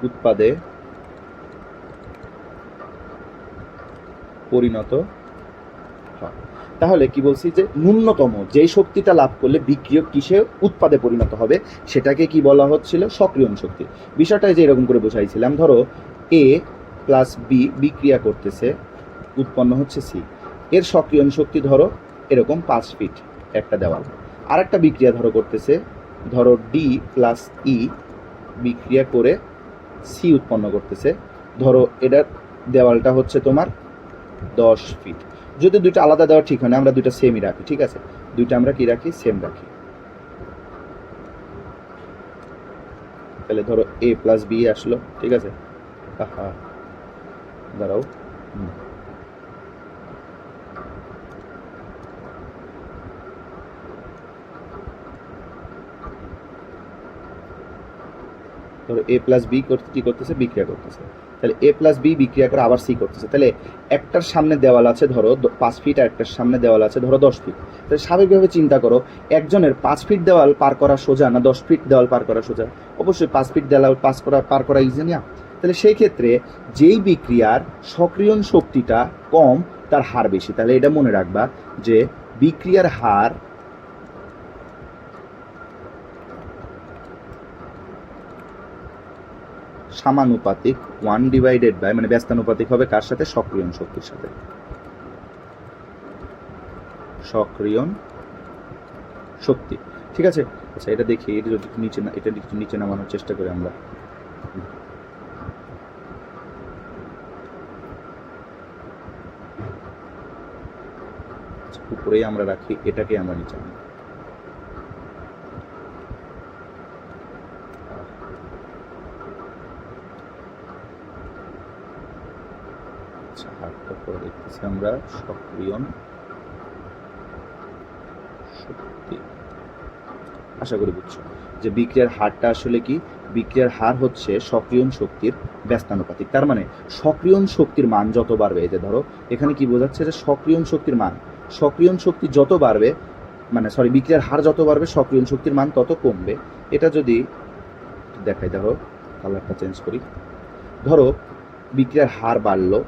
উৎপাদে পরিণত হয়। তাহলে কি বলছি, যে ন্যূনতম যে শক্তিটা লাভ করলে বিক্রিয়ক কিসে উৎপাদে পরিণত হবে সেটাকে কি বলা হচ্ছিল, সক্রিয়ণ শক্তি। বিষয়টা যে এরকম করে বোঝাইছিলাম, ধরো এ প্লাস বি বিক্রিয়া করতেছে, উৎপন্ন হচ্ছে সি। এর সক্রিয়ণ শক্তি ধরো এরকম 5 ফিট একটা দেওয়াল। আর একটা বিক্রিয়া ধরো করতেছে, ধরো ডি প্লাস ই বিক্রিয়া করে সি উৎপন্ন করতেছে, ধরো এটার দেওয়ালটা হচ্ছে তোমার 10 ফিট। যদি দুইটা আলাদা দেওয়া ঠিক হয় না, আমরা দুইটা সেমই রাখি, ঠিক আছে, দুইটা আমরা কি রাখি, সেম রাখি। তাহলে ধরো এ প্লাস বি আসলো, ঠিক আছে, দাঁড়াও, ধরো এ প্লাস বি কি করতেছে, বিক্রিয়া করতেছে। তাহলে এ প্লাস বি বিক্রিয়া করে আবার সি করতেছে। তাহলে একটার সামনে দেওয়াল আছে ধরো 5 ফিট, আর একটার সামনে দেওয়াল আছে ধরো 10 ফিট। তাহলে স্বাভাবিকভাবে চিন্তা করো, একজনের 5 ফিট দেওয়াল পার করা সোজা না 10 ফিট দেওয়াল পার করা সোজা? অবশ্যই 5 ফিট দেওয়াল পার করা ইজি না। তাহলে সেই ক্ষেত্রে যেই বিক্রিয়ার সক্রিয়ণ শক্তিটা কম তার হার বেশি। তাহলে এটা মনে রাখবা যে বিক্রিয়ার হার সমানুপাতিক 1 ডিভাইডেড বাই, মানে ব্যস্তানুপাতিক হবে কার সাথে, সক্রিয়ণ শক্তির সাথে, সক্রিয়ণ শক্তি, ঠিক আছে। আচ্ছা এটা দেখি, এটা যদি নিচে না, এটা একটু নিচে নামানোর চেষ্টা করি আমরা। উপরেই আমরা রাখি, এটাকে আমরা নিচে আনি। আচ্ছা হাতটা করে দেখতেছি আমরা, সক্রিয়ণ শক্তি। আশা করি বুঝছো যে বিক্রিয়ার হারটা আসলে কি, বিক্রিয়ার হার হচ্ছে সক্রিয়ণ শক্তির ব্যস্তানুপাতিক। তার মানে সক্রিয়ণ শক্তির মান যত বাড়বে, এই যে ধরো এখানে কি বোঝাচ্ছে যে সক্রিয়ণ শক্তির মান, সক্রিয়ণ শক্তি যত বাড়বে, মানে সরি বিক্রিয়ার হার যত বাড়বে সক্রিয়ণ শক্তির মান তত কমবে। এটা যদি দেখাই, ধরো কালারটা চেঞ্জ করি, ধরো বিক্রিয়ার হার বাড়লো,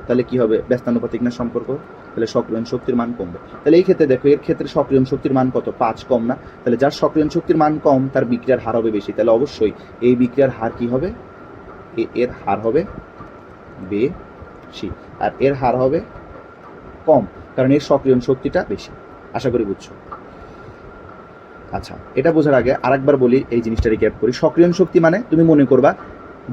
তাহলে কি হবে, ব্যস্তানুপাতিক না সম্পর্ক, তাহলে সক্রিয়ণ শক্তির মান কমবে। তাহলে এই ক্ষেত্রে দেখো, এর ক্ষেত্রে সক্রিয়ণ শক্তির মান কত, 5, কম না? তাহলে যার সক্রিয়ণ শক্তির মান কম তার বিক্রিয়ার হার হবে বেশি। তাহলে অবশ্যই এই বিক্রিয়ার হার কি হবে, এর হার হবে বেশি, আর এর হার হবে কম, কারণ এর সক্রিয়ণ শক্তিটা বেশি। আশা করি বুঝছো। আচ্ছা এটা বোঝার আগে আরেকবার বলি, এই জিনিসটা রিক্যাপ করি। সক্রিয়ণ শক্তি মানে তুমি মনে করবা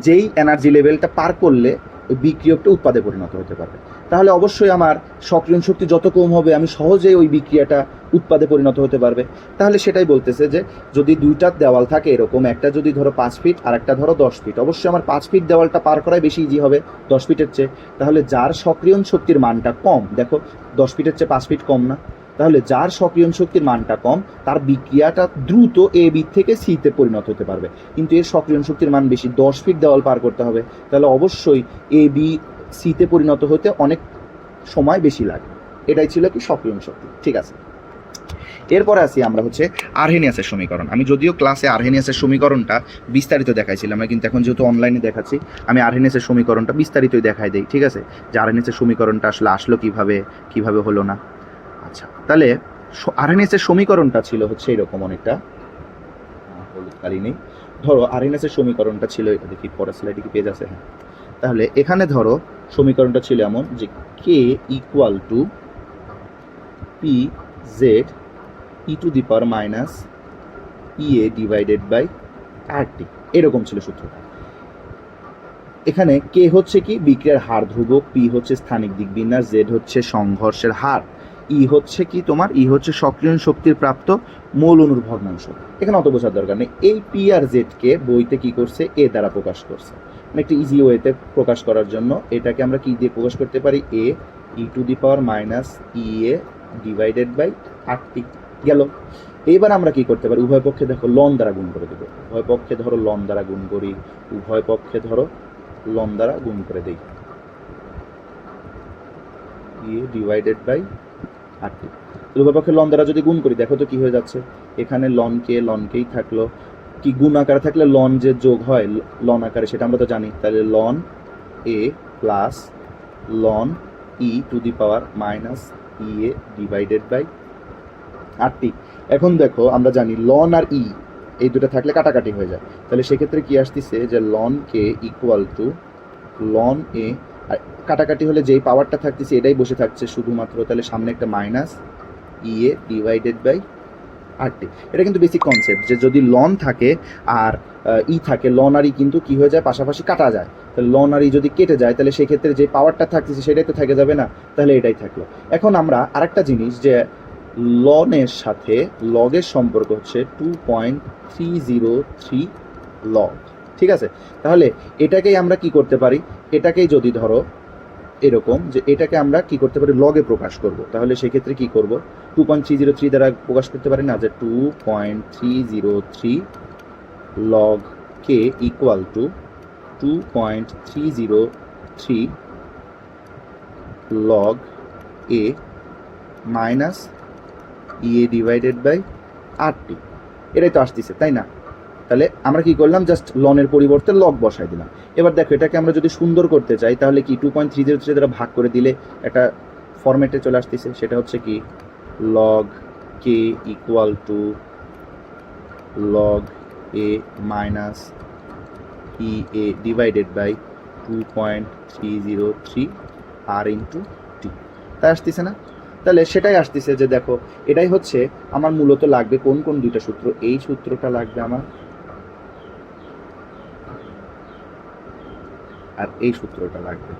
যেই এনার্জি লেভেলটা পার করলে ওই বিক্রিয়কটা উৎপাদে পরিণত হতে পারবে। তাহলে অবশ্যই আমার সক্রিয়ণ শক্তি যত কম হবে আমি সহজেই ওই বিক্রিয়াটা উৎপাদে পরিণত হতে পারবে। তাহলে সেটাই বলতেছে যে যদি দুইটা দেওয়াল থাকে এরকম, একটা যদি ধরো 5 ফিট আর একটা ধরো 10 ফিট, অবশ্যই আমার 5 ফিট দেওয়ালটা পার করাই বেশি ইজি হবে 10 ফিটের চেয়ে। তাহলে যার সক্রিয়ণ শক্তির মানটা কম, দেখো 10 ফিটের চেয়ে 5 ফিট কম না, তাহলে যার সক্রিয়ণ শক্তির মানটা কম তার বিক্রিয়াটা দ্রুত এ বি থেকে সিতে পরিণত হতে পারবে। কিন্তু এর সক্রিয়ণ শক্তির মান বেশি, 10 ফিট দেওয়াল পার করতে হবে, তাহলে অবশ্যই এ বি সিতে পরিণত হতে অনেক সময় বেশি লাগে। এটাই ছিল কি সক্রিয়ণ শক্তি, ঠিক আছে। এরপরে আসি আমরা হচ্ছে আর্হেনিয়াসের সমীকরণ। আমি যদিও ক্লাসে আর্হেনিয়াসের সমীকরণটা বিস্তারিত দেখাইছিলাম, কিন্তু এখন যেহেতু অনলাইনে দেখাচ্ছি আমি আর্হেনিয়াসের সমীকরণটা বিস্তারিতই দেখাই দেই, ঠিক আছে, যে আর্হেনিয়াসের সমীকরণটা আসলে আসলো কিভাবে হলো না। আচ্ছা তাহলে আর্হেনিয়াসের সমীকরণটা ছিল হচ্ছে এরকম, অনেকটা হলুদ কালি নেই, ধরো আর্হেনিয়াসের সমীকরণটা ছিল, দেখি পরের স্লাইডে কি পেজ আছে, হ্যাঁ। তাহলে এখানে ধরো সমীকরণটা ছিল এমন যে K equal to P Z e to the power minus EA divided by R T, এরকম ছিল সূত্রটা। এখানে কে হচ্ছে কি বিক্রিয়ার হার ধ্রুবক, পি হচ্ছে স্থানিক দিকবিন্যাস, জেড হচ্ছে সংঘর্ষের হার, ই হচ্ছে কি তোমার, ই হচ্ছে সক্রিয়ণ শক্তির প্রাপ্ত মৌল অণুর ভগ্নাংশ। এখানে অত বোঝার দরকার নেই। এই পি আর জেডকে বইতে কি করছে, এ দ্বারা প্রকাশ করছে, মানে একটু ইজি ওয়েতে প্রকাশ করার জন্য এটাকে আমরা কি দিয়ে প্রকাশ করতে পারি, A e to the power minus E A divided by R T গেল। এইবার আমরা কি করতে পারি, উভয় পক্ষে দেখো লন দ্বারা গুণ করে দেবো, উভয় পক্ষে ধরো লন দ্বারা গুণ করি, উভয় পক্ষে ধরো লন দ্বারা গুণ করে দেই, ই ডিভাইডেড বাই আর টি। উভয় পক্ষে লন দ্বারা যদি গুণ করি দেখো তো কি হয়ে যাচ্ছে, এখানে লনকেই থাকলো, কি গুণ আকারে থাকলে লন যে যোগ হয় লন আকারে সেটা আমরা তো জানি, তাহলে ln A plus ln e to the power minus E A divided by R T. এখন দেখো আমরা জানি লন আর ই এই দুটো থাকলে কাটাকাটি হয়ে যায়, তাহলে সেক্ষেত্রে কি আসতেছে যে ln K equal to ln A, আর কাটাকাটি হলে যেই পাওয়ারটা থাকতেছে এটাই বসে থাকছে শুধুমাত্র, তাহলে সামনে একটা minus EA divided by RT. এটা কিন্তু বেসিক কনসেপ্ট যে যদি লন থাকে আর ই থাকে, লন আর ই কিন্তু কি হয়ে যায়, পাশাপাশি কাটা যায়। তাহলে লন আর ই যদি কেটে যায় তাহলে সেক্ষেত্রে যে পাওয়ারটা থাকতেছে সেটাই তো থেকে যাবে না, তাহলে এটাই থাকলো। এখন আমরা আরেকটা জিনিস, যে লনের সাথে লগের সম্পর্ক হচ্ছে 2.303 লগ, ঠিক আছে। তাহলে এটাকেই আমরা কি করতে পারি, এটাকেই যদি ধরো এরকম যে এটাকে আমরা কি করতে পারি, লগে প্রকাশ করব, তাহলে সেক্ষেত্রে কি করব, 2.303 দ্বারা প্রকাশ করতে পারি না, যে 2.303 log K equal to 2.303 log A minus EA divided by RT. এটাই তো আসতেছে, তাই না? তাহলে আমরা কি করলাম, জাস্ট লনের পরিবর্তে লগ বসাই দিলাম। এবার দেখো এটাকে আমরা যদি সুন্দর করতে চাই তাহলে কি 2.303 দ্বারা ভাগ করে দিলে একটা ফরম্যাটে চলে আসতেছে, সেটা হচ্ছে কি log K equal to log A minus E A divided by 2.303 R into T. তাই আসতেছে না? তাহলে সেটাই আসতেছে যে দেখো এটাই হচ্ছে আমার মূলত লাগবে কোন কোন দুইটা সূত্র, এই সূত্রটা লাগবে আমার আর এই সূত্রটা লাগবে।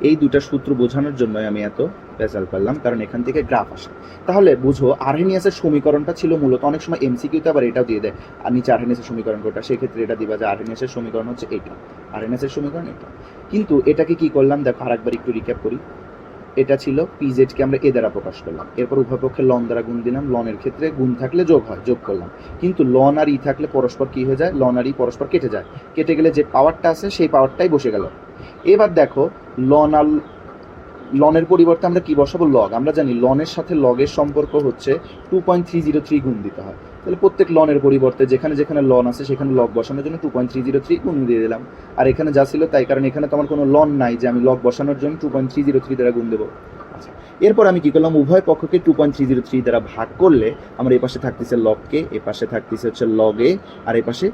এই দুটা সূত্র বোঝানোর জন্যই আমি এত পেঁচাল করলাম, কারণ এখান থেকে গ্রাফ আসে। তাহলে বুঝো আরহেনিয়াসের সমীকরণটা ছিল মূলত, অনেক সময় এমসিকিউতে আবার এটাও দিয়ে দেয়, আর নিচে আরহেনিয়াসের সমীকরণ কোনটা, সেক্ষেত্রে এটা দিবা যে আরহেনিয়াসের সমীকরণ হচ্ছে এইটা, আরহেনিয়াসের সমীকরণ এটা। কিন্তু এটাকে কি করলাম দেখো, আরেকবার একটু রিক্যাপ করি। এটা ছিল পিজেডকে আমরা এ দ্বারা প্রকাশ করলাম, এরপর উভয় পক্ষে লন দ্বারা গুণ দিলাম, লনের ক্ষেত্রে গুণ থাকলে যোগ হয়, যোগ করলাম। কিন্তু লন আর ই থাকলে পরস্পর কি হয়ে যায়, লন আর ই পরস্পর কেটে যায়, কেটে গেলে যে পাওয়ারটা আছে সেই পাওয়ারটাই বসে গেল। এবার দেখো লন আর লনের পরিবর্তে আমরা কি বসাবো, লগ। আমরা জানি লনের সাথে লগের সম্পর্ক হচ্ছে 2.303 গুণ দিতে হয়। তাহলে প্রত্যেক লনের পরিবর্তে যেখানে যেখানে লন আছে সেখানে লগ বসানোর জন্য 2.303 গুণ দিয়ে দিলাম। আর এখানে যা ছিল তাই, কারণ এখানে তো আমার কোনো লন নাই যে আমি লগ বসানোর জন্য 2.303 দ্বারা গুণ দেবো। আচ্ছা, এরপর আমি কি করলাম, উভয় পক্ষকে 2.303 দ্বারা ভাগ করলে আমার এই পাশে থাকতেছে লগ কে, এ পাশে থাকতেছে হচ্ছে লগ এ, আর এই পাশে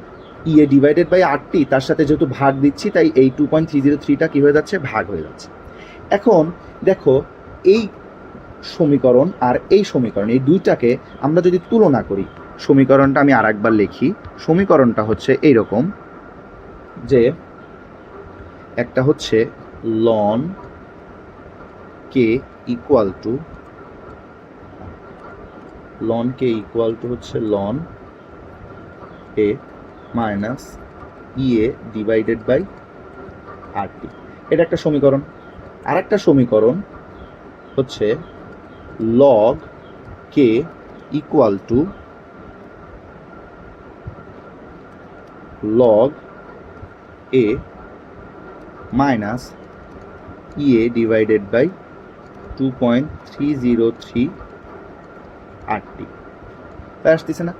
ইএ ডিভাইডেড বাই আরটি, তার সাথে যেহেতু ভাগ দিচ্ছি তাই এই 2.303টা কি হয়ে যাচ্ছে, ভাগ হয়ে যাচ্ছে। এখন দেখো এই সমীকরণ আর এই সমীকরণ, এই দুইটাকে আমরা যদি তুলনা করি, সমীকরণটা আমি আর একবার লিখি। সমীকরণটা হচ্ছে এইরকম যে একটা হচ্ছে লন কে ইকুয়াল টু হচ্ছে ln A minus EA divided by RT, এটা একটা সমীকরণ। আর একটা সমীকরণ হচ্ছে log K equal to log A minus EA divided by 2.303 RT. তাই আসতেছে না?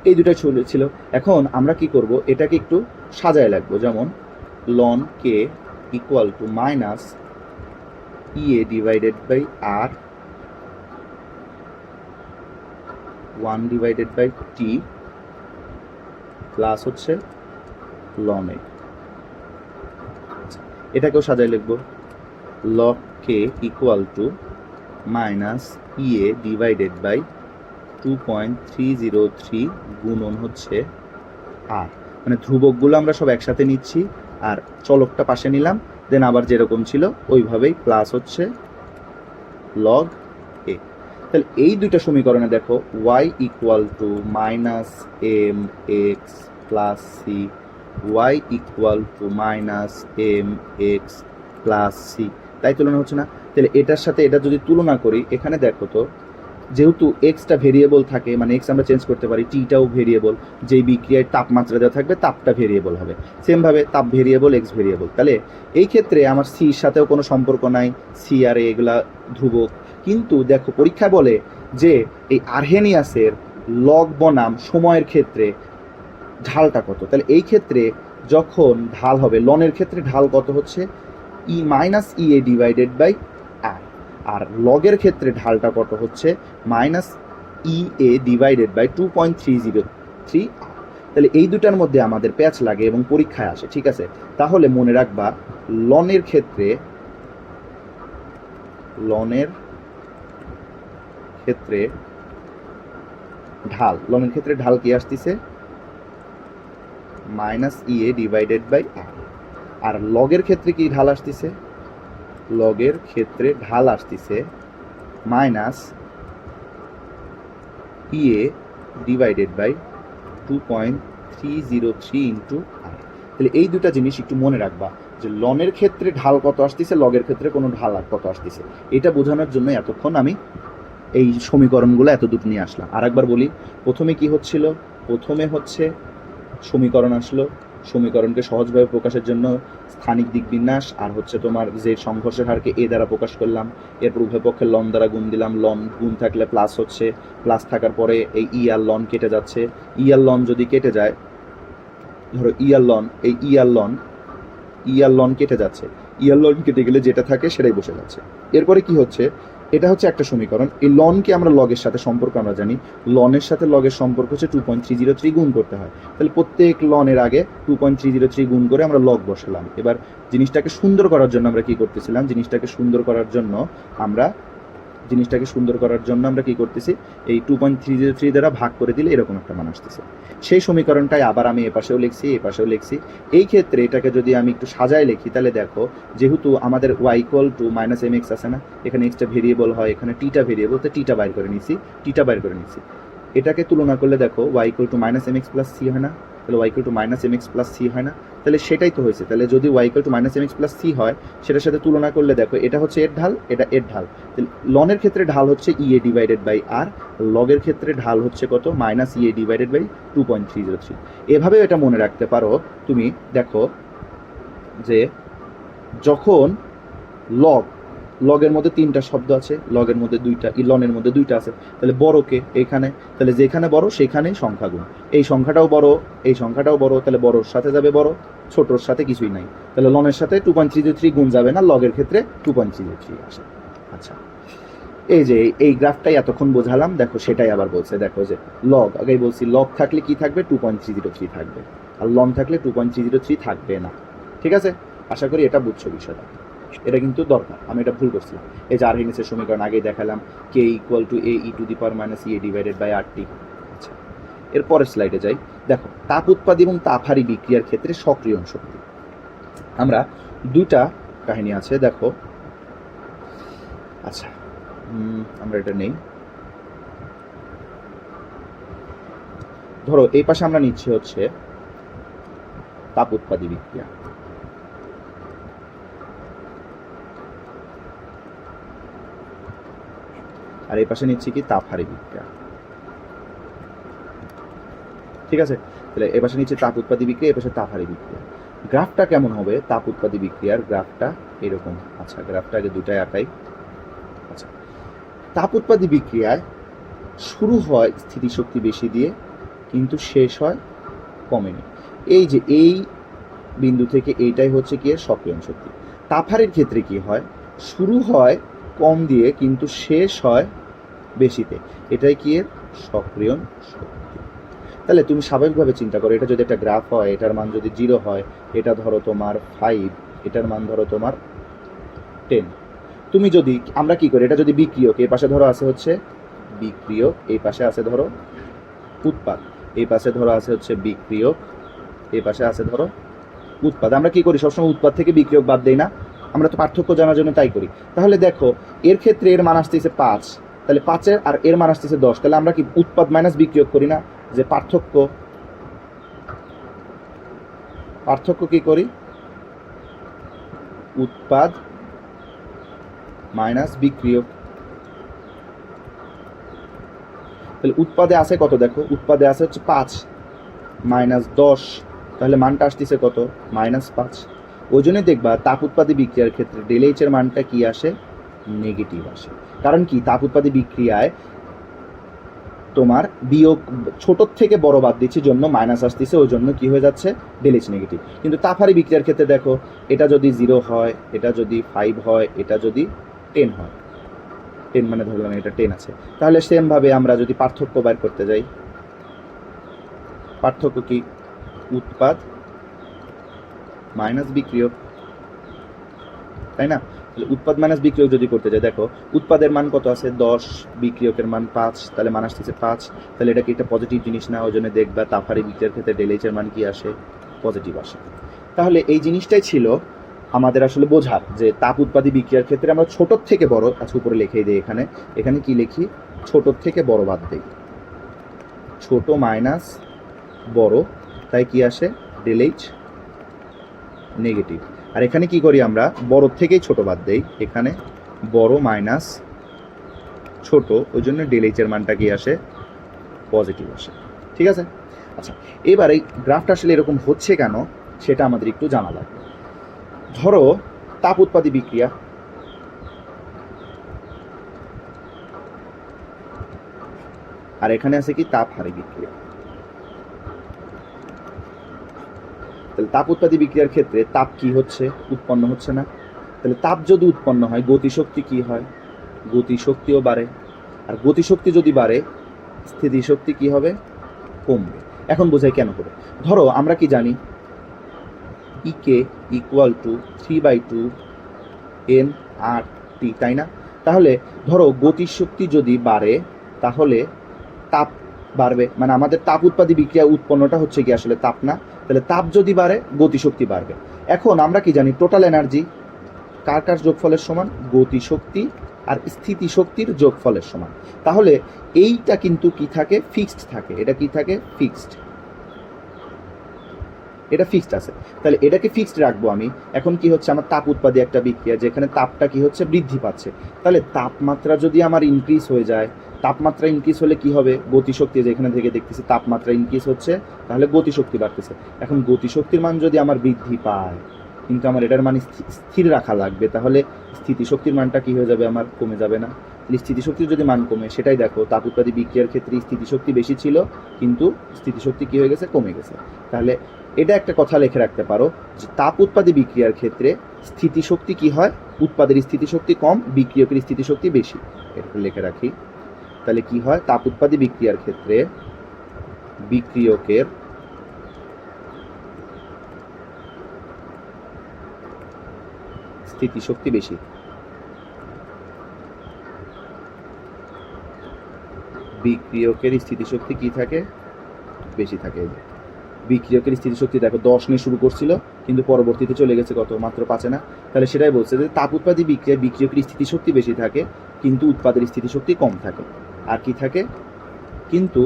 এই দুটাই ছিল। এখন আমরা কি করব, এটাকে একটু সাজায় লাগবো, যেমন ln K equal to minus EA divided by R 1 divided by T plus হচ্ছে লন এ। এটাকেও সাজায় লিখবো, log K equal to minus EA divided by 2.303 গুণন হচ্ছে আর, মানে ধ্রুবকগুলো আমরা সব একসাথে নিচ্ছি আর চলকটা পাশে নিলাম, দেন আবার যেরকম ছিল ওইভাবেই প্লাস হচ্ছে লগ এ। তাহলে এই দুইটা সমীকরণে দেখো y equal to minus m x plus c, y equal to minus m x plus c, তাই তুলনা হচ্ছে না? তাহলে এটার সাথে এটা যদি তুলনা করি, এখানে দেখো তো যেহেতু এক্সটা ভেরিয়েবল থাকে, মানে এক্স আমরা চেঞ্জ করতে পারি, টিটাও ভেরিয়েবল, যেই বিক্রিয়ায় তাপমাত্রা দেওয়া থাকবে তাপটা ভেরিয়েবল হবে, সেমভাবে তাপ ভেরিয়েবল, এক্স ভেরিয়েবল। তাহলে এই ক্ষেত্রে আমার সির সাথেও কোনো সম্পর্ক নাই, সি আর এগুলা ধ্রুবক। কিন্তু দেখো পরীক্ষা বলে যে এই আরহেনিয়াসের লগ বনাম সময়ের ক্ষেত্রে ঢালটা কত, তাহলে এই ক্ষেত্রে যখন ঢাল হবে, লনের ক্ষেত্রে ঢাল কত হচ্ছে E minus E A divided by R, আর লগের ক্ষেত্রে ঢালটা কত হচ্ছে minus E A divided by 2.303 R. তাহলে এই দুটার মধ্যে আমাদের প্যাচ লাগে এবং পরীক্ষায় আসে, ঠিক আছে? তাহলে মনে রাখবা লনের ক্ষেত্রে লনের ক্ষেত্রে ঢাল কি আসতেছে? Minus EA divided by R. আর লগের ক্ষেত্রে কি ঢাল আসতেছে? লগের ক্ষেত্রে ঢাল আসতেছে minus EA divided by 2.303 into R. তাহলে এই দুটা জিনিস একটু মনে রাখবা যে লনের ক্ষেত্রে ঢাল কত আসতেছে, লগের ক্ষেত্রে কোনো ঢাল আর কত আসতেছে। এটা বোঝানোর জন্য এতক্ষণ আমি এই সমীকরণগুলো এত দুটো নিয়ে আসলাম। আর একবার বলি, প্রথমে কি হচ্ছিল? প্রথমে হচ্ছে সমীকরণ আসলো, সমীকরণকে সহজভাবে প্রকাশের জন্য স্থানিক দিক বিন্যাস আর হচ্ছে তোমার যে সংঘর্ষের হারকে এ দ্বারা প্রকাশ করলাম, এরপর উভয় পক্ষে লন দ্বারা গুণ দিলাম, লন গুণ থাকলে প্লাস হচ্ছে, প্লাস থাকার পরে এই ই আর লন কেটে যাচ্ছে, ই আর লন যদি কেটে যায়, ধরো ই আর লন, এই ই আর লন কেটে যাচ্ছে, ই আর লন কেটে গেলে যেটা থাকে সেটাই বসে যাচ্ছে। এরপরে কি হচ্ছে? এটা হচ্ছে একটা সমীকরণ। এই লনকে আমরা লগের সাথে সম্পর্ক আমরা জানি, লনের সাথে লগের সম্পর্ক হচ্ছে 2.303 গুণ করতে হয়। তাহলে প্রত্যেক লনের আগে 2.303 গুণ করে আমরা লগ বসালাম। এবার জিনিসটাকে সুন্দর করার জন্য আমরা কি করতেছিলাম? জিনিসটাকে সুন্দর করার জন্য আমরা কি করতেছি? এই 2.303 দ্বারা ভাগ করে দিলে এরকম একটা মান আসতেছে। সেই সমীকরণটাই আবার আমি এপাশেও লিখছি, এপাশেও লিখছি। এই ক্ষেত্রে এটাকে যদি আমি একটু সাজায় লিখি, তাহলে দেখো যেহেতু আমাদের y = -mx আছে না, এখানে এক্সটা ভেরিয়েবল হয়, এখানে টিটা ভেরিয়েবল, তো টিটা বাইর করে নিছি। এটাকে তুলনা করলে দেখো y = -mx + c হয় না? তাহলে y = -mx + c হয় না? তাহলে সেটাই তো হয়েছে। তাহলে যদি y = -mx + c হয়, সেটার সাথে তুলনা করলে দেখো এটা হচ্ছে এর ঢাল, এটা এর ঢাল। লনের ক্ষেত্রে ঢাল হচ্ছে ইএ ডিভাইডেড বাই আর, লগের ক্ষেত্রে ঢাল হচ্ছে কত? Minus EA divided by 2.303। এভাবেও এটা মনে রাখতে পারো তুমি। দেখো যে যখন লগের মধ্যে 3টা শব্দ আছে, লগের মধ্যে 2টা, লনের মধ্যে 2টা আছে, তাহলে বড়কে এখানে, তাহলে যেখানে বড় সেখানেই সংখ্যা গুণ। এই সংখ্যাটাও বড়, এই সংখ্যাটাও বড়, তাহলে বড়র সাথে যাবে বড়, ছোটর সাথে কিছুই নাই। তাহলে লনের সাথে 2.303 গুণ যাবে না, লগের ক্ষেত্রে 2.303 আসে। আচ্ছা, এই যে এই গ্রাফটাই এতক্ষণ বোঝালাম, দেখো সেটাই আবার বলছে। দেখো যে লগ, আগেই বলছি লগ থাকলে কি থাকবে? 2.303 থাকবে, আর লন থাকলে 2.303 থাকবে না। ঠিক আছে? আশা করি এটা বুঝছো বিষয়টা। এটা কিন্তু দরকার, আমি এটা ভুল করছিলাম। এই যে আরহেনিসের সমীকরণ আগেই দেখালাম, k = ae⁻−e divided by RT। আচ্ছা, এর পরের স্লাইডে যাই। দেখো তাপ উৎপাদী এবং তাপহারী বিক্রিয়ার ক্ষেত্রে সক্রিয়ণ শক্তি। আমরা দুটা কাহিনী আছে, দেখো। আচ্ছা, আমরা এটা নেই। ধরো এই পাশে আমরা নিচ্ছি হচ্ছে তাপ উৎপাদী বিক্রিয়া, আর এই পাশে নিচ্ছি কি? তাপহারী বিক্রিয়া। ঠিক আছে? তাহলে এ পাশে নিচ্ছি তাপ উৎপাদী বিক্রিয়া, এ পাশে তাপহারী বিক্রিয়া। গ্রাফটা কেমন হবে? তাপ উৎপাদী বিক্রিয়ার গ্রাফটা এরকম। আচ্ছা, গ্রাফটা আগে দুটাই আঁকাই। আচ্ছা, তাপ উৎপাদী বিক্রিয়ায় শুরু হয় স্থিতিশক্তি বেশি দিয়ে, কিন্তু শেষ হয় কমেনি। এই যে এই বিন্দু থেকে এইটাই হচ্ছে কি সক্রিয়ণ শক্তি। তাপহারীর ক্ষেত্রে কি হয়? শুরু হয় কম দিয়ে কিন্তু শেষ হয় বেশিতে, এটাই কি এর সক্রিয়ণ শক্তি। তাহলে তুমি স্বাভাবিকভাবে চিন্তা করো, এটা যদি একটা গ্রাফ হয়, এটার মান যদি 0 হয়, এটা ধরো তোমার 5, এটার মান ধরো তোমার 10। তুমি যদি, আমরা কি করি, এটা যদি বিক্রিয়ক, এই পাশে ধরো আছে হচ্ছে বিক্রিয়ক, এই পাশে আছে ধরো উৎপাদ, এই পাশে ধরো আছে হচ্ছে বিক্রিয়ক, এই পাশে আছে ধরো উৎপাদ। আমরা কি করি? সবসময় উৎপাদ থেকে বিক্রিয়ক বাদ দেই না? আমরা তো পার্থক্য জানার জন্য তাই করি। তাহলে দেখো এর ক্ষেত্রে এর মান আসতেছে 5, তাহলে 5-এর আর এর মান আসতেছে 10, তাহলে আমরা কি উৎপাদ মাইনাস বিক্রিয়ক করি না? যে পার্থক্য কি করি? উৎপাদ মাইনাস বিক্রিয়ক। তাহলে উৎপাদে আছে কত? দেখো উৎপাদে আছে হচ্ছে 5 মাইনাস 10, তাহলে মানটা আসতেছে কত? -5। ওই জন্যই দেখবা তাপ উৎপাদী বিক্রিয়ার ক্ষেত্রে ΔH এর মানটা কি আসে? নেগেটিভ আসে। কারণ কি? তাপ উৎপাদী বিক্রিয়ায় তোমার বিয়োগ, ছোটোর থেকে বড় বাদ দিচ্ছি জন্য মাইনাস আসতেছে, ওই জন্য কি হয়ে যাচ্ছে? ΔH negative. কিন্তু তাপহারী বিক্রিয়ার ক্ষেত্রে দেখো, এটা যদি 0 হয়, এটা যদি 5 হয়, এটা যদি 10 হয়, 10 মানে ধরলাম এটা 10 আছে, তাহলে সেমভাবে আমরা যদি পার্থক্য বের করতে যাই, পার্থক্য কি? উৎপাদ মাইনাস বিক্রিয়ক, তাই না? তাহলে উৎপাদ মাইনাস বিক্রিয়ক যদি করতে যাই, দেখো উৎপাদের মান কত আছে 10, বিক্রিয়কের মান 5, তাহলে মান আসতেছে 5। তাহলে এটা কি একটা পজিটিভ জিনিস না? ওই জন্য দেখবা তাপহারী বিক্রিয়ার ক্ষেত্রে ডেল এইচ এর মান কি আসে? পজিটিভ আসে। তাহলে এই জিনিসটাই ছিল আমাদের আসলে বোঝার, যে তাপ উৎপাদী বিক্রিয়ার ক্ষেত্রে আমরা ছোটোর থেকে বড়, আচ্ছা উপরে লিখেই দিই, এখানে এখানে কি লিখি? ছোটোর থেকে বড় বাদ দিই, ছোট মাইনাস বড়, তাই কি আসে? Del H negative. আর এখানে কি করি আমরা? বড় থেকেই ছোট বাদ দেই, এখানে বড় মাইনাস ছোট, ওই জন্য ডেল এইচ এর মানটা কি আসে? পজিটিভ আসে। ঠিক আছে? আচ্ছা, এবার এই গ্রাফটা আসলে এরকম হচ্ছে কেন সেটা আমাদের একটু জানা লাগবে। ধরো তাপ উৎপাদী বিক্রিয়া, আর এখানে আছে কি? তাপহারী বিক্রিয়া। তাহলে তাপ উৎপাদী বিক্রিয়ার ক্ষেত্রে তাপ কি হচ্ছে? উৎপন্ন হচ্ছে না। তাহলে তাপ যদি উৎপন্ন হয়, গতিশক্তি কি হয়? গতিশক্তিও বাড়ে। আর গতিশক্তি যদি বাড়ে, স্থিতিশক্তি কি হবে? কমবে। এখন বোঝাই কেন হবে। ধরো আমরা কি জানি? ইকে ইকুয়াল টু 3/2 nRT, তাই না? তাহলে ধরো গতিশক্তি যদি বাড়ে তাহলে তাপ বাড়বে, মানে আমাদের তাপ উৎপাদী বিক্রিয়া উৎপন্নটা হচ্ছে কি আসলে তাপ না? তাহলে তাপ যদি বাড়ে গতিশক্তি বাড়বে। এখন আমরা কি জানি? টোটাল এনার্জি কার কার যোগফলের সমান? গতিশক্তি আর স্থিতিশক্তির যোগফলের সমান। তাহলে এইটা কিন্তু কি থাকে? ফিক্সড থাকে। এটা কি থাকে? ফিক্সড। এটা ফিক্সড আছে। তাহলে এটাকে ফিক্সড রাখবো আমি। এখন কি হচ্ছে? আমার তাপ উৎপাদী একটা বিক্রিয়া, যেখানে তাপটা কি হচ্ছে? বৃদ্ধি পাচ্ছে। তাহলে তাপমাত্রা যদি আমার ইনক্রিজ হয়ে যায়, তাপমাত্রা ইনক্রিজ হলে কি হবে? গতিশক্তি, যেখানে থেকে দেখতেছি তাপমাত্রা ইনক্রিজ হচ্ছে, তাহলে গতিশক্তি বাড়তেছে। এখন গতিশক্তির মান যদি আমার বৃদ্ধি পায়, কিন্তু আমার এটার মান স্থির রাখা লাগবে, তাহলে স্থিতিশক্তির মানটা কি হয়ে যাবে? আমার কমে যাবে না? স্থিতিশক্তির যদি মান কমে, সেটাই দেখো তাপ উৎপাদী বিক্রিয়ার ক্ষেত্রে স্থিতিশক্তি বেশি ছিল, কিন্তু স্থিতিশক্তি কি হয়ে গেছে? কমে গেছে। তাহলে এটা একটা কথা লিখে রাখতে পারো যে তাপ উৎপাদী বিক্রিয়ার ক্ষেত্রে স্থিতিশক্তি কি হয়? উৎপাদের স্থিতিশক্তি কম, বিক্রিয়কের স্থিতিশক্তি বেশি। এটা লিখে রাখি। তাহলে কি হয়? তাপ উৎপাদী বিক্রিয়ার ক্ষেত্রে বিক্রিয়কের স্থিতিশক্তি বেশি। বিক্রিয়কের স্থিতিশক্তি কি থাকে? বেশি থাকে। বিক্রিয়কের স্থিতিশক্তি দেখো 10 নিয়ে শুরু করছিল, কিন্তু পরবর্তীতে চলে গেছে কত? মাত্র 5 না? তাহলে সেটাই বলছে যে তাপ উৎপাদী বিক্রিয়ায় বিক্রিয়কের স্থিতিশক্তি বেশি থাকে, কিন্তু উৎপাদের স্থিতিশক্তি কম থাকে। আর কি থাকে? কিন্তু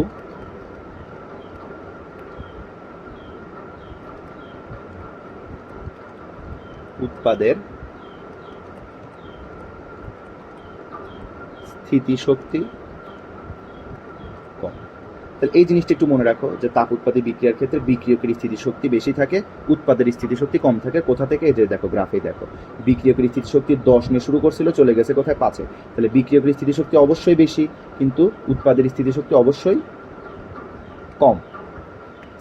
উৎপাদের স্থিতিশক্তি কম। তাহলে এই জিনিসটা একটু মনে রাখো যে তাপ উৎপাদী বিক্রিয়ার ক্ষেত্রে বিক্রিয়কের স্থিতিশক্তি বেশি থাকে, উৎপাদের স্থিতিশক্তি কম থাকে। কোথা থেকে? এই যে দেখো গ্রাফে দেখো, বিক্রিয়কের স্থিতিশক্তি 10 নিয়ে শুরু করছিল, চলে গেছে কোথায়? 5-এ। তাহলে বিক্রিয়কের স্থিতিশক্তি অবশ্যই বেশি, কিন্তু উৎপাদের স্থিতিশক্তি অবশ্যই কম।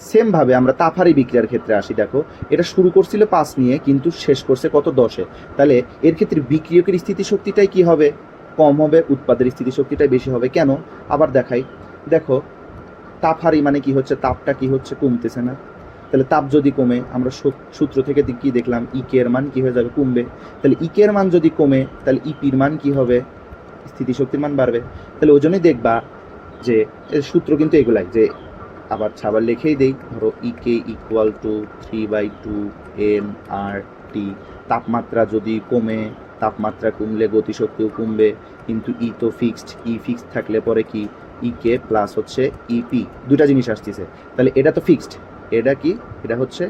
সেমভাবে আমরা তাপহারী বিক্রিয়ার ক্ষেত্রে আসি। দেখো এটা শুরু করছিল 5 নিয়ে, কিন্তু শেষ করছে কত? 10-এ। তাহলে এর ক্ষেত্রে বিক্রিয়কের স্থিতিশক্তিটাই কি হবে? কম হবে, উৎপাদের স্থিতিশক্তিটাই বেশি হবে। কেন? আবার দেখাই। দেখো তাপহারী মানে কি হচ্ছে? তাপটা কি হচ্ছে? কমতেছে না? তাহলে তাপ যদি কমে, আমরা সূত্র থেকে কি দেখলাম? ইকে এর মান কি হয়ে যাবে? কমবে। তাহলে ইকে এর মান যদি কমে, তাহলে ইপির মান কি হবে? স্থিতিশক্তির মান বাড়বে। তাহলে ওই জন্যই দেখবা যে সূত্র কিন্তু এগুলাই, যে আবার ছাবার লিখেই দেই। ধরো ইকে ইকুয়াল টু 3/2 nRT। তাপমাত্রা যদি কমে, তাপমাত্রা কমলে গতিশক্তিও কমবে, কিন্তু ই তো ফিক্সড। ই ফিক্সড থাকলে পরে কি? ইকে প্লাস হচ্ছে ইপি, দুটা জিনিস আসতেছে। তাহলে এটা তো ফিক্সড, এটা কি? এটা হচ্ছে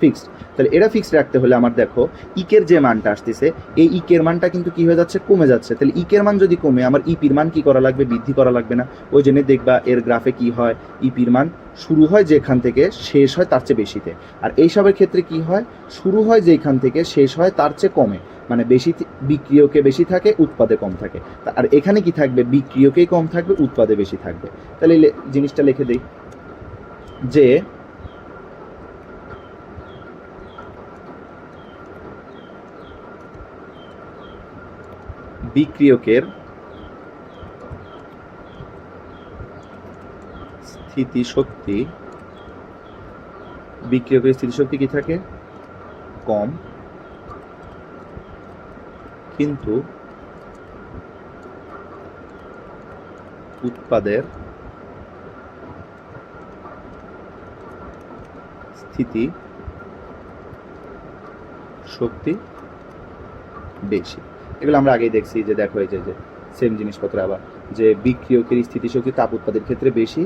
ফিক্সড। তাহলে এটা ফিক্সড রাখতে হলে আমার দেখো ইকের যে মানটা আসতেছে, এই ইকের মানটা কিন্তু কি হয়ে যাচ্ছে? কমে যাচ্ছে। তাহলে ইকের মান যদি কমে, আমার ইপির মান কি করা লাগবে? বৃদ্ধি করা লাগবে না? ওই জন্য দেখবা এর গ্রাফে কি হয়? ইপির মান শুরু হয় যেখান থেকে, শেষ হয় তার চেয়ে বেশিতে। আর এইসবের ক্ষেত্রে কি হয়? শুরু হয় যেখান থেকে, শেষ হয় তার চেয়ে কমে, মানে বেশি বিক্রিয়কে বেশি থাকে, উৎপাদে কম থাকে। আর এখানে কি থাকবে? বিক্রিয়কেই কম থাকবে, উৎপাদে বেশি থাকবে। তাহলে জিনিসটা লিখে দিই যে বিক্রিয়কের স্থিতিশক্তি, বিক্রিয়কের স্থিতিশক্তি কি থাকে? কম, কিন্তু উৎপাদের স্থিতি শক্তি বেশি। এগুলো আমরা আগেই দেখছি যে দেখো এই যে সেম জিনিসপত্র আবার যে বিক্রিয়কের স্থিতিশক্তি তাপ উৎপাদের ক্ষেত্রে বেশি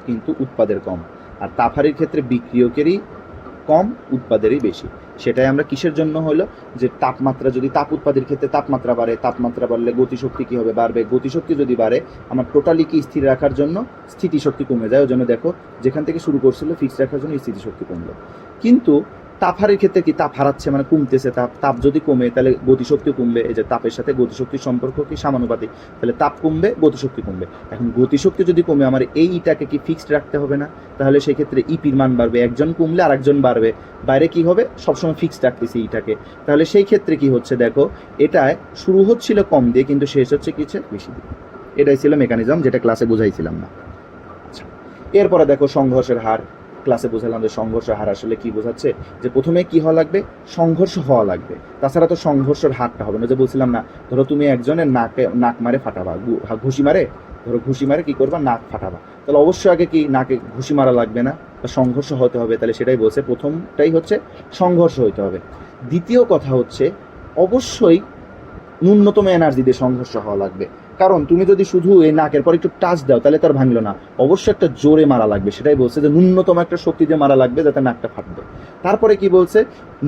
কিন্তু উৎপাদের কম, আর তাপহারির ক্ষেত্রে বিক্রিয়কেরই কম উৎপাদেরই বেশি। সেটাই আমরা কিসের জন্য হলো যে তাপমাত্রা, যদি তাপ উৎপাদের ক্ষেত্রে তাপমাত্রা বাড়ে, তাপমাত্রা বাড়লে গতিশক্তি কী হবে? বাড়বে। গতিশক্তি যদি বাড়ে আমার টোটালিকে স্থির রাখার জন্য স্থিতিশক্তি কমে যায়। ওই জন্য দেখো যেখান থেকে শুরু করছিল ফিক্সড রাখার জন্য স্থিতিশক্তি কমলো। কিন্তু তাপহারের ক্ষেত্রে কি? তাপ হারাচ্ছে মানে কমতেছে। তাপ যদি কমে তাহলে গতিশক্তি কমবে। এই যে তাপের সাথে গতিশক্তির সম্পর্ক কি? সমানুপাতিক। তাহলে তাপ কমবে, গতিশক্তি কমবে। এখন গতিশক্তি যদি কমে আমার এইটাকে কি ফিক্সড রাখতে হবে না? তাহলে সেই ক্ষেত্রে ইপির মান বাড়বে, একজন কমলে আরেকজন বাড়বে। বাইরে কি হবে? সবসময় ফিক্সড রাখতেছি এইটাকে। তাহলে সেই ক্ষেত্রে কি হচ্ছে দেখো, এটায় শুরু হচ্ছিল কম দিয়ে কিন্তু শেষ হচ্ছে কিছু বেশি দিয়ে। এটাই ছিল মেকানিজম, যেটা ক্লাসে বুঝাইছিলাম না। আচ্ছা, এরপরে দেখো সংঘর্ষের হার। ক্লাসে বুঝালাম যে সংঘর্ষ হার আসলে কি বোঝাচ্ছে, যে প্রথমে কি হওয়া লাগবে? সংঘর্ষ হওয়া লাগবে, তাছাড়া তো সংঘর্ষের হারটা হবে না। যে বলছিলাম না, ধরো তুমি একজনের নাক মারে ফাটাবা, ঘুষি মারে, ধরো ঘুষি মারে কি করবা? নাক ফাটাবা। তাহলে অবশ্যই আগে কি নাকে ঘুষি মারা লাগবে না? বা সংঘর্ষ হতে হবে। তাহলে সেটাই বলছে, প্রথমটাই হচ্ছে সংঘর্ষ হইতে হবে। দ্বিতীয় কথা হচ্ছে অবশ্যই ন্যূনতম এনার্জি দিয়ে সংঘর্ষ হওয়া লাগবে। কারণ তুমি যদি শুধু এই নাকের পর একটু টাচ দাও তাহলে তার ভাঙলো না, অবশ্যই একটা জোরে মারা লাগবে। সেটাই বলছে যে ন্যূনতম একটা শক্তি দিয়ে মারা লাগবে যাতে নাকটা ফাটবে। তারপরে কি বলছে?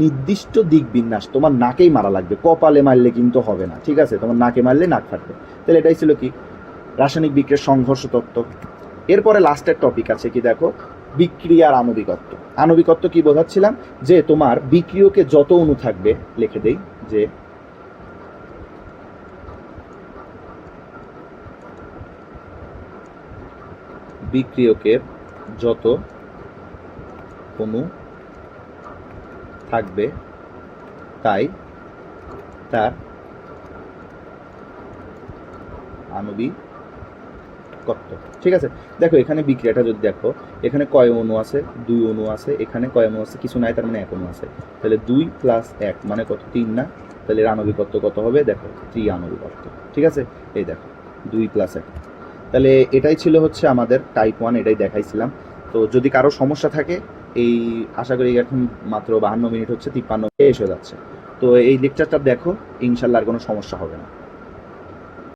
নির্দিষ্ট দিক বিন্যাস, তোমার নাকেই মারা লাগবে, কপালে মারলে কিন্তু হবে না, ঠিক আছে? তোমার নাকে মারলে নাক ফাটবে। তাহলে এটাই ছিল কি? রাসায়নিক বিক্রিয়ার সংঘর্ষ তত্ত্ব। এরপরে লাস্টের টপিক আছে কি দেখো, বিক্রিয়ার আণবিকত্ব। আণবিকত্ব কি বোঝাচ্ছিলাম? যে তোমার বিক্রিয়কে যত অণু থাকবে, লিখে দেই যে বিক্রিয়কের যত অণু থাকবে তাই তার আণবিকত্ব। ঠিক আছে, দেখো এখানে বিক্রিয়াটা যদি দেখো, এখানে কয় অণু আছে? 2 অণু আছে। এখানে কয় অণু আছে? কিছু নাই, তার মানে 1 অণু আছে। তাহলে 2 + 1 মানে কত? 3 না? তাহলে এর আণবিকত্ব কত হবে? দেখো 3 আণবিকত্ব। ঠিক আছে, এই দেখো 2 + 1। তাহলে এটাই ছিল হচ্ছে আমাদের টাইপ 1, এটাই দেখাইছিলাম। তো যদি কারো সমস্যা থাকে, এই আশা করি এখন মাত্র 52 মিনিট হচ্ছে, 53 এসে যাচ্ছে। তো এই লেকচারটা দেখো, ইনশাল্লাহ আর কোনো সমস্যা হবে না।